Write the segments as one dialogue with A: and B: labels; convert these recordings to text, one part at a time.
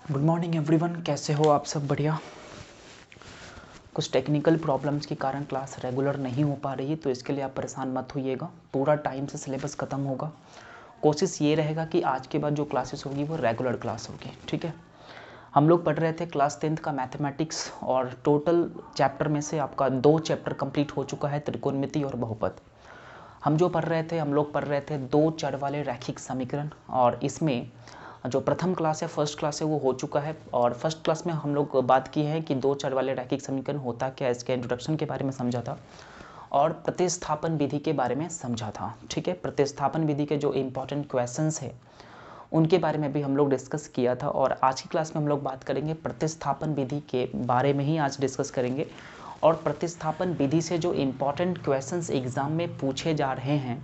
A: Good morning everyone, कैसे हो आप सब? बढ़िया। कुछ टेक्निकल प्रॉब्लम्स के कारण क्लास रेगुलर नहीं हो पा रही है, तो इसके लिए आप परेशान मत होइएगा। पूरा टाइम से सिलेबस ख़त्म होगा। कोशिश ये रहेगा कि आज के बाद जो क्लासेस होगी वो रेगुलर क्लास होगी, ठीक है। हम लोग पढ़ रहे थे क्लास 10th का मैथमेटिक्स, और टोटल चैप्टर में से आपका 2 चैप्टर कंप्लीट हो चुका है, त्रिकोणमिति और बहुपद। हम लोग पढ़ रहे थे 2 चर वाले रैखिक समीकरण, और इसमें जो प्रथम क्लास है, फर्स्ट क्लास है, वो हो चुका है। और फर्स्ट क्लास में हम लोग बात की है कि 2 चर वाले रैखिक समीकरण होता क्या है, इसके इंट्रोडक्शन के बारे में समझा था और प्रतिस्थापन विधि के बारे में समझा था, ठीक है। प्रतिस्थापन विधि के जो इंपॉर्टेंट क्वेश्चंस है उनके बारे में भी हम लोग डिस्कस किया था। और आज की क्लास में हम लोग बात करेंगे प्रतिस्थापन विधि के बारे में ही आज डिस्कस करेंगे। और प्रतिस्थापन विधि से जो इम्पॉर्टेंट क्वेश्चंस एग्जाम में पूछे जा रहे हैं,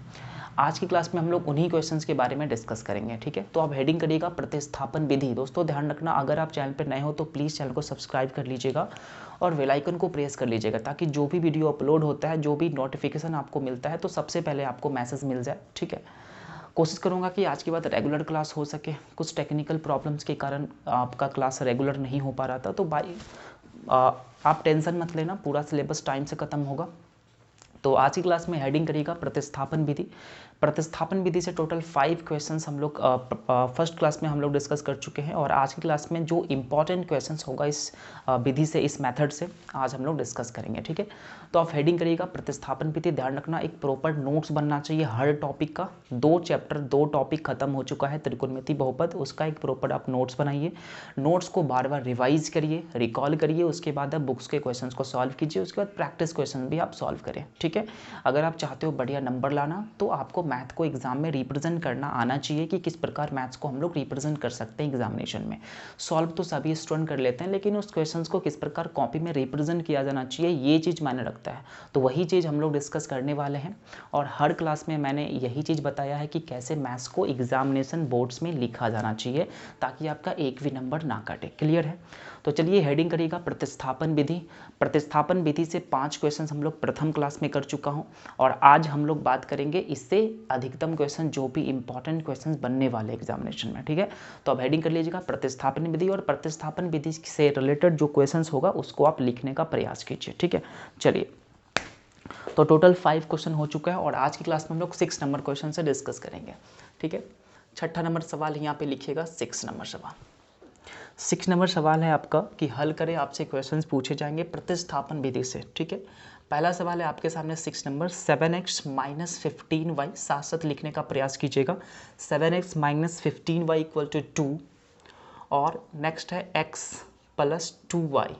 A: आज की क्लास में हम लोग उन्हीं क्वेश्चंस के बारे में डिस्कस करेंगे, ठीक है। तो आप हेडिंग करिएगा प्रतिस्थापन विधि। दोस्तों ध्यान रखना, अगर आप चैनल पर नए हो तो प्लीज़ चैनल को सब्सक्राइब कर लीजिएगा और बेल आइकन को प्रेस कर लीजिएगा, ताकि जो भी वीडियो अपलोड होता है, जो भी नोटिफिकेशन आपको मिलता है, तो सबसे पहले आपको मैसेज मिल जाए, ठीक है। कोशिश करूंगा कि आज के बाद रेगुलर क्लास हो सके। कुछ टेक्निकल प्रॉब्लम्स के कारण आपका क्लास रेगुलर नहीं हो पा रहा था, तो आप टेंशन मत लेना, पूरा सिलेबस टाइम से ख़त्म होगा। तो आज की क्लास में हेडिंग करिएगा प्रतिस्थापन विधि। प्रतिस्थापन विधि से टोटल 5 क्वेश्चंस हम लोग फर्स्ट क्लास में हम लोग डिस्कस कर चुके हैं, और आज की क्लास में जो इंपॉर्टेंट क्वेश्चंस होगा इस विधि से, इस मेथड से आज हम लोग डिस्कस करेंगे, ठीक है। तो आप हेडिंग करिएगा प्रतिस्थापन विधि। ध्यान रखना, एक प्रॉपर नोट्स बनना चाहिए हर टॉपिक का। 2 टॉपिक खत्म हो चुका है, त्रिकोणमिति बहुपद, उसका एक प्रॉपर आप नोट्स बनाइए। नोट्स को बार बार रिवाइज करिए, रिकॉल करिए, उसके बाद आप बुक्स के क्वेश्चन को सॉल्व कीजिए, उसके बाद प्रैक्टिस क्वेश्चन भी आप सॉल्व करें, ठीक है। अगर आप चाहते हो बढ़िया नंबर लाना, तो आपको मैथ को एग्जाम में रिप्रेजेंट करना आना चाहिए कि किस प्रकार मैथ्स को हम लोग रिप्रेजेंट कर सकते हैं एग्जामिनेशन में। सॉल्व तो सभी स्टूडेंट कर लेते हैं, लेकिन उस क्वेश्चंस को किस प्रकार कॉपी में रिप्रेजेंट किया जाना चाहिए, ये चीज़ मायने रखता है। तो वही चीज़ हम लोग डिस्कस करने वाले हैं, और हर क्लास में मैंने यही चीज़ बताया है कि कैसे मैथ्स को एग्जामिनेशन बोर्ड्स में लिखा जाना चाहिए, ताकि आपका एक भी नंबर ना कटे। क्लियर है? तो चलिए हेडिंग करिएगा प्रतिस्थापन विधि। प्रतिस्थापन विधि से 5 क्वेश्चन हम लोग प्रथम क्लास में कर चुका हूँ, और आज हम लोग बात करेंगे इससे अधिकतम क्वेश्चन, जो भी इंपॉर्टेंट क्वेश्चन बनने वाले एग्जामिनेशन में, ठीक है। तो अब हेडिंग कर लीजिएगा प्रतिस्थापन विधि, और प्रतिस्थापन विधि से रिलेटेड जो क्वेश्चन होगा उसको आप लिखने का प्रयास कीजिए, ठीक है। चलिए, तो टोटल 5 क्वेश्चन हो चुका है, और आज की क्लास में हम लोग 6 नंबर क्वेश्चन से डिस्कस करेंगे, ठीक है। 6ठा नंबर सवाल यहाँ पे लिखिएगा, 6 नंबर सवाल। 6 नंबर सवाल है आपका कि हल करें, आपसे क्वेश्चंस पूछे जाएंगे प्रतिस्थापन विधि से, ठीक है। पहला सवाल है आपके सामने 6 नंबर, 7x माइनस 15y, साथ साथ लिखने का प्रयास कीजिएगा। 7x minus 15y equal to 2, और नेक्स्ट है x plus 2y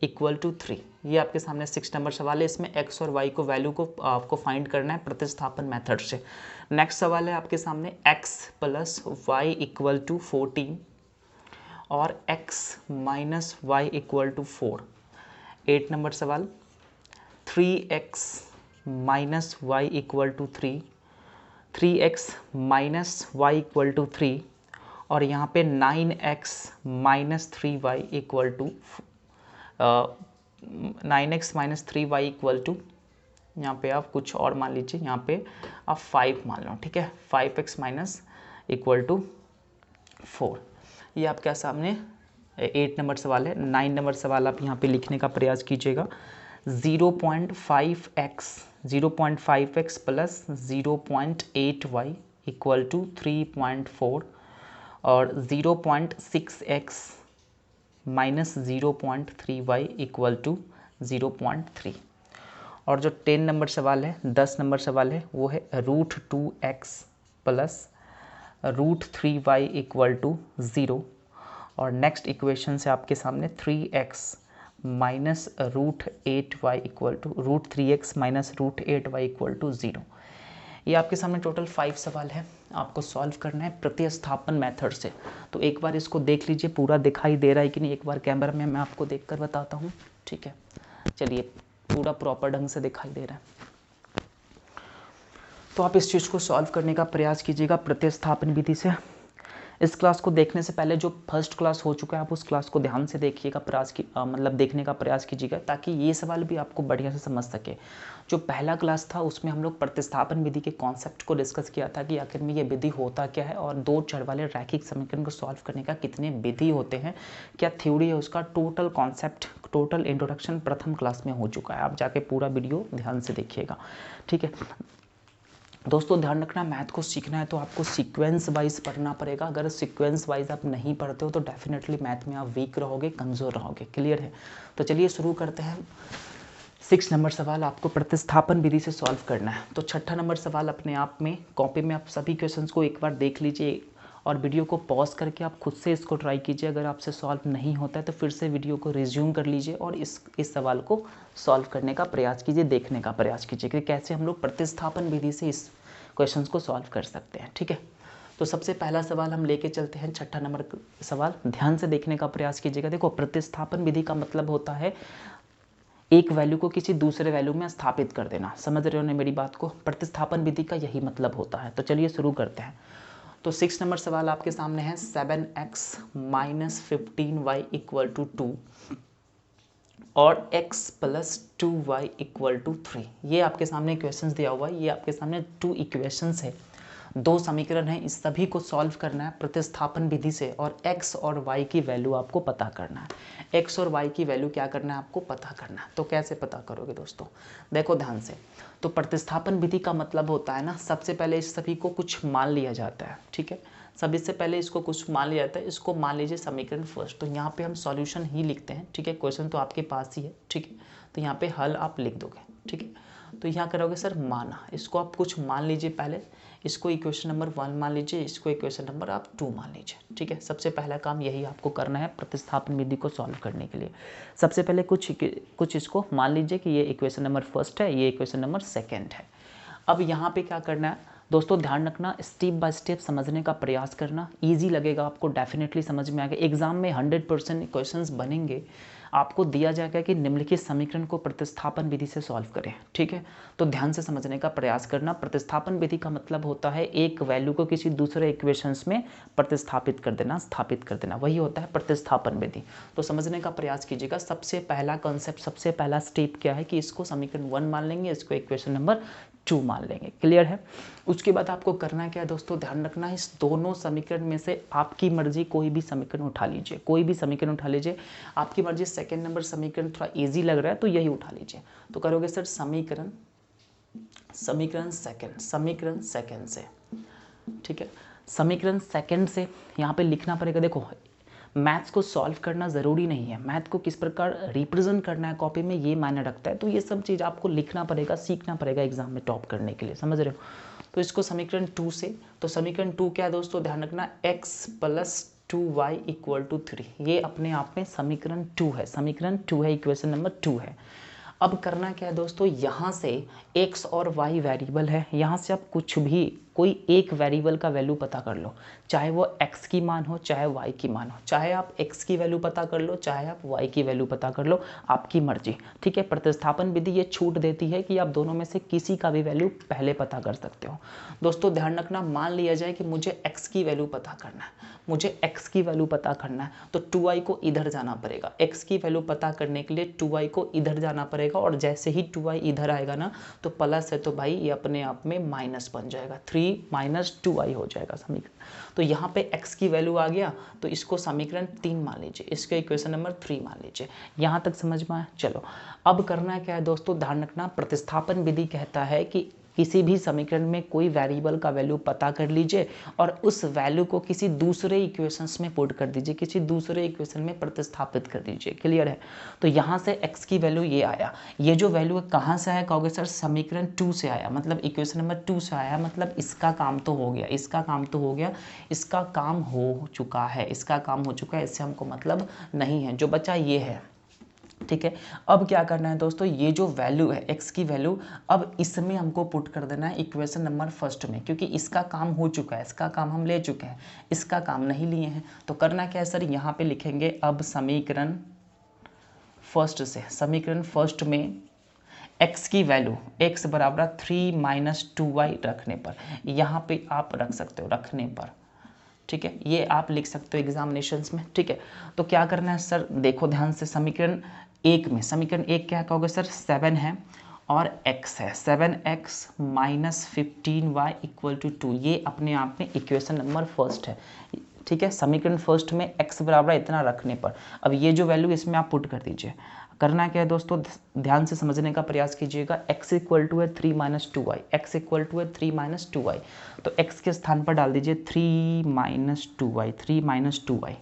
A: equal to 3। ये आपके सामने 6 नंबर सवाल है। इसमें x और y को वैल्यू को आपको फाइंड करना है प्रतिस्थापन मेथड से। नेक्स्ट सवाल है आपके सामने x plus Y equal to 14, और x minus Y equal to 4। 8 number सवाल, 3x minus Y equal to 3, 3x minus Y equal to 3, और यहाँ पे 9x minus 3y equal to 9x minus 3y equal to, यहाँ पे आप कुछ और मान लीजिए, यहाँ पे आप 5 मान लो, ठीक है। 5x minus equal to 4। ये आपके सामने 8 नंबर सवाल है। 9 नंबर सवाल आप यहाँ पे लिखने का प्रयास कीजिएगा। 0.5x plus 0.8y equal to 3.4, और 0.6x minus 0.3y equal to 0.3। और जो 10 नंबर सवाल है, 10 नंबर सवाल है, वो है √2x plus √3y equal to 0, और नेक्स्ट इक्वेशन से आपके सामने 3x minus √8y equal to √3x minus √8y equal to 0। ये आपके सामने टोटल 5 सवाल है, आपको सॉल्व करना है प्रतिस्थापन मेथड से। तो एक बार इसको देख लीजिए, पूरा दिखाई दे रहा है कि नहीं, एक बार कैमरा में मैं आपको देखकर बताता हूँ, ठीक है। चलिए, पूरा प्रॉपर ढंग से दिखाई दे रहा है, तो आप इस चीज़ को सॉल्व करने का प्रयास कीजिएगा प्रतिस्थापन विधि से। इस क्लास को देखने से पहले जो फर्स्ट क्लास हो चुका है आप उस क्लास को ध्यान से देखिएगा, प्रयास की मतलब देखने का प्रयास कीजिएगा, ताकि ये सवाल भी आपको बढ़िया से समझ सके। जो पहला क्लास था उसमें हम लोग प्रतिस्थापन विधि के कॉन्सेप्ट को डिस्कस किया था कि आखिर में ये विधि होता क्या है और दो चर वाले रैखिक समीकरण को सॉल्व करने का कितने विधि होते हैं, क्या थ्योरी है उसका, टोटल कॉन्सेप्ट, टोटल इंट्रोडक्शन प्रथम क्लास में हो चुका है। आप जाके पूरा वीडियो ध्यान से देखिएगा, ठीक है। दोस्तों ध्यान रखना, मैथ को सीखना है तो आपको सीक्वेंस वाइज पढ़ना पड़ेगा। अगर सीक्वेंस वाइज आप नहीं पढ़ते हो तो डेफिनेटली मैथ में आप वीक रहोगे, कमज़ोर रहोगे। क्लियर है? तो चलिए शुरू करते हैं। 6 नंबर सवाल आपको प्रतिस्थापन विधि से सॉल्व करना है। तो 6ठा नंबर सवाल अपने आप में कॉपी में आप सभी क्वेश्चंस को एक बार देख लीजिए और वीडियो को पॉज करके आप खुद से इसको ट्राई कीजिए। अगर आपसे सॉल्व नहीं होता है तो फिर से वीडियो को रिज्यूम कर लीजिए और इस सवाल को सॉल्व करने का प्रयास कीजिए, देखने का प्रयास कीजिए कि कैसे हम लोग प्रतिस्थापन विधि से इस क्वेश्चंस को सॉल्व कर सकते हैं, ठीक है। तो सबसे पहला सवाल हम लेके चलते हैं, 6ठा नंबर सवाल। ध्यान से देखने का प्रयास कीजिएगा। देखो, प्रतिस्थापन विधि का मतलब होता है एक वैल्यू को किसी दूसरे वैल्यू में स्थापित कर देना। समझ रहे हो ना मेरी बात को? प्रतिस्थापन विधि का यही मतलब होता है। तो चलिए शुरू करते हैं। तो 6 नंबर सवाल आपके सामने है, 7x - 15y = 2 और x + 2y = 3। ये आपके सामने इक्वेशंस दिया हुआ है। ये आपके सामने 2 इक्वेशंस है, 2 समीकरण हैं। इस सभी को सॉल्व करना है प्रतिस्थापन विधि से और x और y की वैल्यू आपको पता करना है। x और y की वैल्यू क्या करना है? आपको पता करना है। तो कैसे पता करोगे दोस्तों? देखो ध्यान से। तो प्रतिस्थापन विधि का मतलब होता है ना, सबसे पहले इस सभी को कुछ मान लिया जाता है, ठीक है। सभी से पहले इसको कुछ मान लिया जाता है। इसको मान लीजिए समीकरण फर्स्ट। तो यहाँ पे हम सॉल्यूशन ही लिखते हैं, ठीक है। क्वेश्चन तो आपके पास ही है, ठीक है। तो यहाँ पे हल आप लिख दोगे, ठीक है। तो यहाँ करोगे सर माना, इसको आप कुछ मान लीजिए पहले। इसको इक्वेशन नंबर 1 मान लीजिए, इसको इक्वेशन नंबर आप 2 मान लीजिए, ठीक है। सबसे पहला काम यही आपको करना है प्रतिस्थापन विधि को सॉल्व करने के लिए। सबसे पहले कुछ इसको मान लीजिए कि ये इक्वेशन नंबर फर्स्ट है, ये इक्वेशन नंबर सेकेंड है। अब यहाँ पे क्या करना है दोस्तों, ध्यान रखना, स्टेप बाय स्टेप समझने का प्रयास करना। इजी लगेगा आपको, डेफिनेटली समझ में आएगा। एग्जाम में 100% क्वेश्चंस बनेंगे। आपको दिया जाएगा कि निम्नलिखित समीकरण को प्रतिस्थापन विधि से सॉल्व करें, ठीक है। तो ध्यान से समझने का प्रयास करना। प्रतिस्थापन विधि का मतलब होता है एक वैल्यू को किसी दूसरे इक्वेशंस में प्रतिस्थापित कर देना, स्थापित कर देना, वही होता है प्रतिस्थापन विधि। तो समझने का प्रयास कीजिएगा। सबसे पहला कॉन्सेप्ट, सबसे पहला स्टेप क्या है कि इसको समीकरण 1 मान लेंगे, इसको इक्वेशन नंबर 2 मान लेंगे। क्लियर है? उसके बाद आपको करना क्या है दोस्तों, ध्यान रखना, इस दोनों समीकरण में से आपकी मर्जी कोई भी समीकरण उठा लीजिए, कोई भी समीकरण उठा लीजिए। आपकी मर्जी सेकंड नंबर समीकरण थोड़ा इजी लग रहा है तो यही उठा लीजिए। तो करोगे सर समीकरण सेकंड से, ठीक है। समीकरण सेकंड से यहाँ पे लिखना पड़ेगा। देखो, मैथ्स को सॉल्व करना ज़रूरी नहीं है, मैथ को किस प्रकार रिप्रेजेंट करना है कॉपी में ये मायने रखता है। तो ये सब चीज़ आपको लिखना पड़ेगा, सीखना पड़ेगा एग्जाम में टॉप करने के लिए, समझ रहे हो? तो इसको समीकरण 2 से, तो समीकरण 2 क्या है दोस्तों, ध्यान रखना, x + 2y = 3। ये अपने आप में समीकरण 2 है, समीकरण 2 है, इक्वेशन नंबर 2 है। अब करना क्या है दोस्तों, यहाँ से x और y वेरिएबल है, यहाँ से आप कुछ भी कोई एक वेरिएबल का वैल्यू पता कर लो, चाहे वो x की मान हो चाहे y की मान हो। चाहे आप x की वैल्यू पता कर लो, चाहे आप y की वैल्यू पता कर लो, आपकी मर्जी, ठीक है। प्रतिस्थापन विधि ये छूट देती है कि आप दोनों में से किसी का भी वैल्यू पहले पता कर सकते हो। दोस्तों ध्यान रखना, मान लिया जाए कि मुझे x की वैल्यू पता करना है, मुझे x की वैल्यू पता करना है, तो 2y को इधर जाना पड़ेगा। x की वैल्यू पता करने के लिए 2y को इधर जाना पड़ेगा और जैसे ही 2y इधर आएगा ना तो प्लस है तो भाई ये अपने आप में माइनस बन जाएगा, 3 - 2y हो जाएगा समीकरण। तो यहाँ पे x की वैल्यू आ गया तो इसको समीकरण 3 मान लीजिए, इसको इक्वेशन नंबर 3 मान लीजिए। यहाँ तक समझ में आया? चलो अब करना क्या है दोस्तों, ध्यान रखना, प्रतिस्थापन विधि कहता है कि किसी भी समीकरण में कोई वेरिएबल का वैल्यू पता कर लीजिए और उस वैल्यू को किसी दूसरे इक्वेशंस में पुट कर दीजिए, किसी दूसरे इक्वेशन में प्रतिस्थापित कर दीजिए। क्लियर है? तो यहाँ से x की वैल्यू ये आया, ये जो वैल्यू है कहाँ से आया कहोगे सर, समीकरण 2 से आया, मतलब इक्वेशन नंबर 2 से आया, मतलब इसका काम तो हो गया, इसका काम तो हो गया, इसका काम हो चुका है, इसका काम हो चुका है, इससे हमको मतलब नहीं है। जो बचा ये है, ठीक है। अब क्या करना है दोस्तों, ये जो वैल्यू है x की वैल्यू, अब इसमें हमको पुट कर देना है इक्वेशन नंबर फर्स्ट में, क्योंकि इसका काम हो चुका है, इसका काम हम ले चुके हैं, इसका काम नहीं लिए हैं। तो करना क्या है सर, यहाँ पे लिखेंगे अब समीकरण फर्स्ट से, समीकरण फर्स्ट में x की वैल्यू x = 3 - 2y रखने पर, यहाँ पे आप रख सकते हो, रखने पर ठीक है, ये आप लिख सकते हो एग्जामिनेशंस में। ठीक है, तो क्या करना है सर, देखो ध्यान से, समीकरण एक में, समीकरण एक क्या कहोगे सर, 7 है और x है, 7x minus 15y equal to 2, ये अपने आप में इक्वेशन नंबर फर्स्ट है। ठीक है, समीकरण फर्स्ट में x बराबर इतना रखने पर अब ये जो वैल्यू इसमें आप पुट कर दीजिए। करना क्या है दोस्तों, ध्यान से समझने का प्रयास कीजिएगा। x इक्वल टू है 3 minus 2y, x equal to है 3 माइनस 2y, तो x के स्थान पर डाल दीजिए 3 माइनस 2y, 3 माइनस 2y।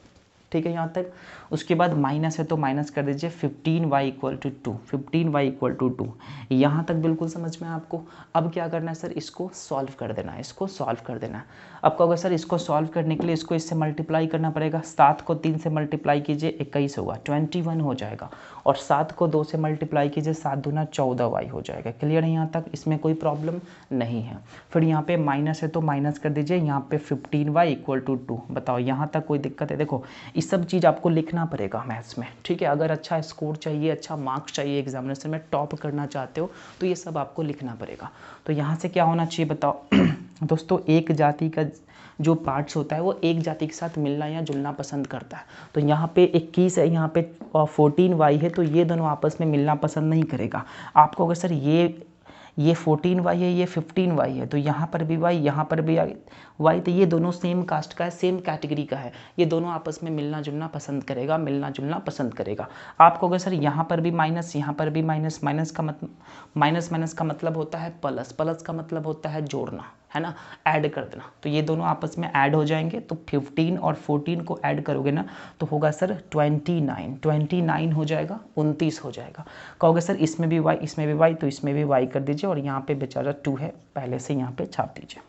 A: ठीक है यहाँ तक। उसके बाद माइनस है तो माइनस कर दीजिए 15y equal to 2, 15y equal to 2। यहाँ तक बिल्कुल समझ में आपको। अब क्या करना है सर, इसको सॉल्व कर देना है, इसको सॉल्व कर देना है। अब कहोगे सर इसको सॉल्व करने के लिए इसको इससे मल्टीप्लाई करना पड़ेगा। 7 को 3 से मल्टीप्लाई कीजिए 21 होगा, 21 हो जाएगा। और 7 को 2 से मल्टीप्लाई कीजिए, 7 दूना 14y हो जाएगा। क्लियर है यहाँ तक, इसमें कोई प्रॉब्लम नहीं है। फिर यहाँ पे माइनस है तो माइनस कर दीजिए, यहाँ पे 15y इक्वल टू 2। बताओ यहाँ तक कोई दिक्कत है? देखो ये सब चीज़ आपको लिखना पड़ेगा मैथ्स में। ठीक है, अगर अच्छा स्कोर चाहिए, अच्छा मार्क्स चाहिए, एग्जामिनेशन में टॉप करना चाहते हो तो ये सब आपको लिखना पड़ेगा। तो यहाँ से क्या होना चाहिए बताओ दोस्तों, एक जाति का जो पार्ट्स होता है वो एक जाति के साथ मिलना या जुलना पसंद करता है। तो यहाँ पे 21 है, यहाँ पे 14y है, तो ये दोनों आपस में मिलना पसंद नहीं करेगा। आपको अगर सर ये 14y है, ये 15y है, तो यहाँ पर भी y, यहाँ पर भी y, तो ये दोनों सेम कास्ट का है, सेम कैटेगरी का है, ये दोनों आपस में मिलना जुलना पसंद करेगा, मिलना जुलना पसंद करेगा। आपको अगर सर यहाँ पर भी माइनस, यहाँ पर भी माइनस, माइनस का मतलब होता है प्लस, प्लस का मतलब होता है जोड़ना, है ना, ऐड कर देना। तो ये दोनों आपस में ऐड हो जाएंगे, तो 15 और 14 को ऐड करोगे ना तो होगा सर 29, 29 हो जाएगा, 29 हो जाएगा। कहोगे सर इसमें भी y, इसमें भी y, तो इसमें भी y कर दीजिए और यहाँ पे बेचारा 2 है, पहले से यहाँ पे छाप दीजिए।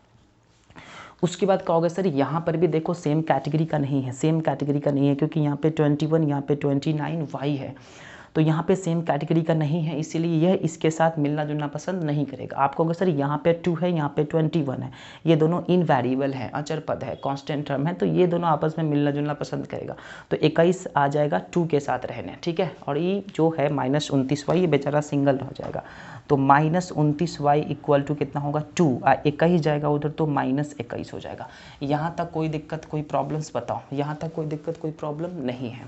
A: उसके बाद कहोगे सर यहाँ पर भी देखो सेम कैटेगरी का नहीं है, सेम कैटेगरी का नहीं है, क्योंकि यहाँ पे 21, यहाँ पे 29 y है, तो यहाँ पे सेम कैटेगरी का नहीं है, इसीलिए यह इसके साथ मिलना जुलना पसंद नहीं करेगा। आपको अगर सर यहाँ पे 2 है, यहाँ पे 21 है, ये दोनों इनवेरिएबल है, अचर पद है, कांस्टेंट टर्म है, तो ये दोनों आपस में मिलना जुलना पसंद करेगा। तो 21 आ जाएगा 2 के साथ रहने, ठीक है। और ये जो है माइनस 29y, ये बेचारा सिंगल रह जाएगा, तो माइनस 29y इक्वल टू कितना होगा 2, 21 जाएगा उधर, तो माइनस 21 हो जाएगा। यहाँ तक कोई दिक्कत, कोई प्रॉब्लम्स बताओ? यहाँ तक कोई दिक्कत, कोई प्रॉब्लम नहीं है।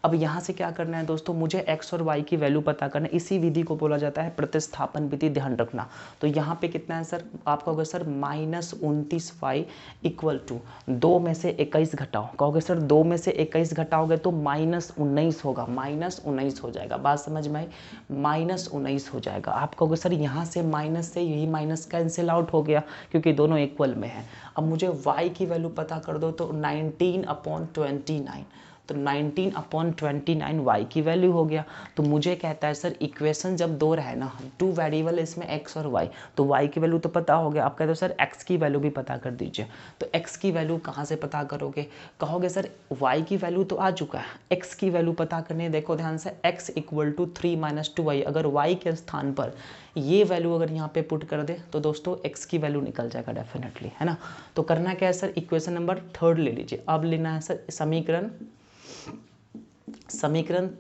A: अब यहाँ से क्या करना है दोस्तों, मुझे x और y की वैल्यू पता करना है। इसी विधि को बोला जाता है प्रतिस्थापन विधि, ध्यान रखना। तो यहाँ पे कितना है सर, आपको कहोगे sir minus 29y equal to 2 में से 21 घटाओ। कहोगे सर 2 में से 21 घटाओगे तो माइनस 19 होगा, माइनस 19 हो जाएगा। बात समझ में आई? माइनस 19 हो जाएगा। आप कहोगे सर यहाँ से माइनस से यही माइनस कैंसिल आउट हो गया, क्योंकि दोनों इक्वल में है। अब मुझे y की वैल्यू पता कर दो, तो 19/29, तो 19/29 y की वैल्यू हो गया। तो मुझे कहता है सर इक्वेशन जब दो रहे ना, 2 वेरिएबल इसमें x और y, तो y की वैल्यू तो पता हो गया। आप कहते हो सर x की वैल्यू भी पता कर दीजिए। तो x की वैल्यू कहाँ से पता करोगे? कहोगे सर y की वैल्यू तो आ चुका है, x की वैल्यू पता करने, देखो ध्यान से, x equal to 3 minus 2y, अगर y के स्थान पर ये वैल्यू अगर यहाँ पे पुट कर दे तो दोस्तों x की वैल्यू निकल जाएगा डेफिनेटली, है ना। तो करना क्या है सर, इक्वेशन नंबर 3 ले लीजिए। अब लेना है सर समीकरण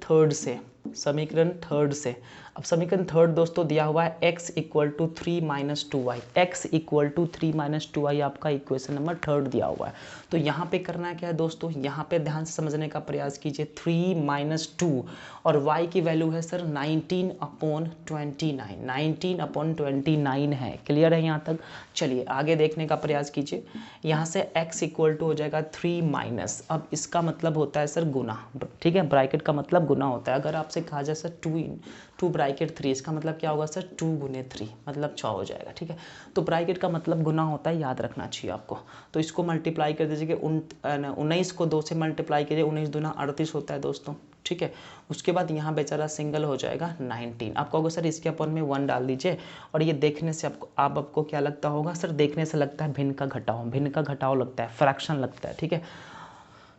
A: थर्ड से। अब समीकरण थर्ड दोस्तों दिया हुआ है x equal to 3 minus 2y, x equal to 3 minus 2y आपका इक्वेशन नंबर 3 दिया हुआ है। तो यहाँ पे करना क्या है दोस्तों, यहाँ पे ध्यान से समझने का प्रयास कीजिए। 3 माइनस 2 और y की वैल्यू है सर 19/29, 19/29 है। क्लियर है यहाँ तक? चलिए आगे देखने का प्रयास कीजिए। यहाँ से x इक्वल टू हो जाएगा 3 माइनस, अब इसका मतलब होता है सर गुना, ठीक है, ब्रैकेट का मतलब गुना होता है। अगर आपसे कहा जाए सर 2 ब्रैकेट 3, इसका मतलब क्या होगा सर 2 गुने 3 मतलब 6 हो जाएगा, ठीक है। तो ब्रैकेट का मतलब गुना होता है, याद रखना चाहिए आपको। तो इसको मल्टीप्लाई कर दीजिए कि 19 को 2 से मल्टीप्लाई कीजिए, 19 दूना 38 होता है दोस्तों, ठीक है। उसके बाद यहाँ बेचारा सिंगल हो जाएगा 19। आप कहोगे सर इसके अपन में 1 डाल दीजिए, और ये देखने से आपको क्या लगता होगा सर, देखने से लगता है भिन्न का घटाव, भिन्न का घटाव लगता है, फ्रैक्शन लगता है, ठीक है।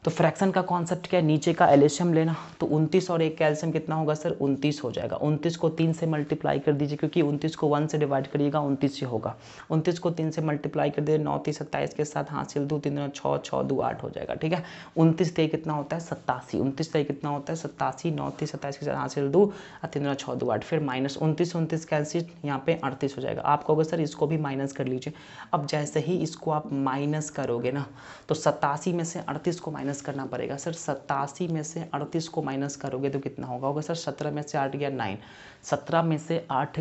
A: तो फ्रैक्शन का कॉन्सेप्ट क्या है, नीचे का एलसीएम लेना। तो 29 और 1 का एलसीएम कितना होगा सर, 29 हो जाएगा। 29 को 3 से मल्टीप्लाई कर दीजिए, क्योंकि 29 को 1 से डिवाइड करिएगा 29 से होगा। 29 को 3 से मल्टीप्लाई कर दीजिए, 9 3 27 के साथ हासिल 2 3 6 6 2 8 हो जाएगा। ठीक है, 29 3 कितना होता है 87, 29 3 कितना होता है 87, 9 3 27 के साथ हासिल 2 और 3 6 2 8, फिर माइनस 29 कैंसिल, यहाँ पे 38 हो जाएगा। आप कहोगे सर इसको भी माइनस कर लीजिए। अब जैसे ही इसको आप माइनस करोगे ना, तो 87 में से 38 को माइनस करना पड़ेगा सर। 87 में से 38 को माइनस करोगे तो कितना होगा सर, 17 में से 8 गया 9, 17 में से 8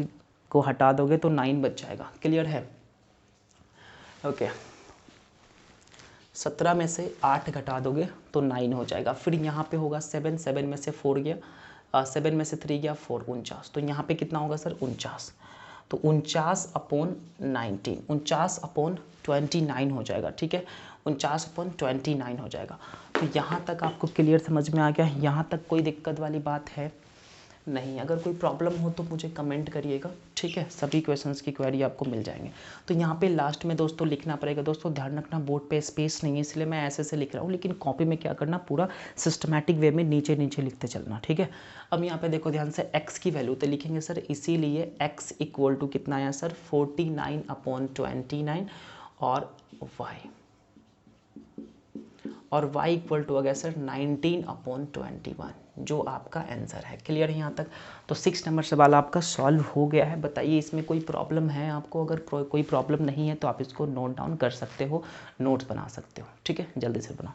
A: को हटा दोगे तो 9 बच जाएगा। क्लियर है, ओके। 17 में से 8 घटा दोगे तो 9 हो जाएगा। फिर यहाँ पे होगा 7, 7 में से 4 गया, 7 में से 3 गया 4, 49। तो यहाँ पे कितना होगा सर 49। तो 49/19, 49/29 हो जाएगा। ठीक है, 49/29 हो जाएगा। तो यहाँ तक आपको क्लियर समझ में आ गया, यहाँ तक कोई दिक्कत वाली बात है नहीं। अगर कोई प्रॉब्लम हो तो मुझे कमेंट करिएगा। ठीक है, सभी क्वेश्चंस की क्वेरी आपको मिल जाएंगे। तो यहाँ पे लास्ट में दोस्तों लिखना पड़ेगा। दोस्तों ध्यान रखना, बोर्ड पे स्पेस नहीं है इसलिए मैं ऐसे लिख रहा हूँ, लेकिन कॉपी में क्या करना, पूरा सिस्टमैटिक वे में नीचे नीचे लिखते चलना। ठीक है, अब यहाँ पे देखो ध्यान से, x की वैल्यू तो लिखेंगे सर, इसीलिए x इक्वल टू कितना आया सर 49/29 और y इक्वल टू आ गया सर 19/21, जो आपका आंसर है। क्लियर है यहाँ तक? तो 6 नंबर सवाल आपका सॉल्व हो गया है। बताइए इसमें कोई प्रॉब्लम है आपको? अगर कोई प्रॉब्लम नहीं है तो आप इसको नोट डाउन कर सकते हो, नोट्स बना सकते हो। ठीक है, जल्दी से बनाओ।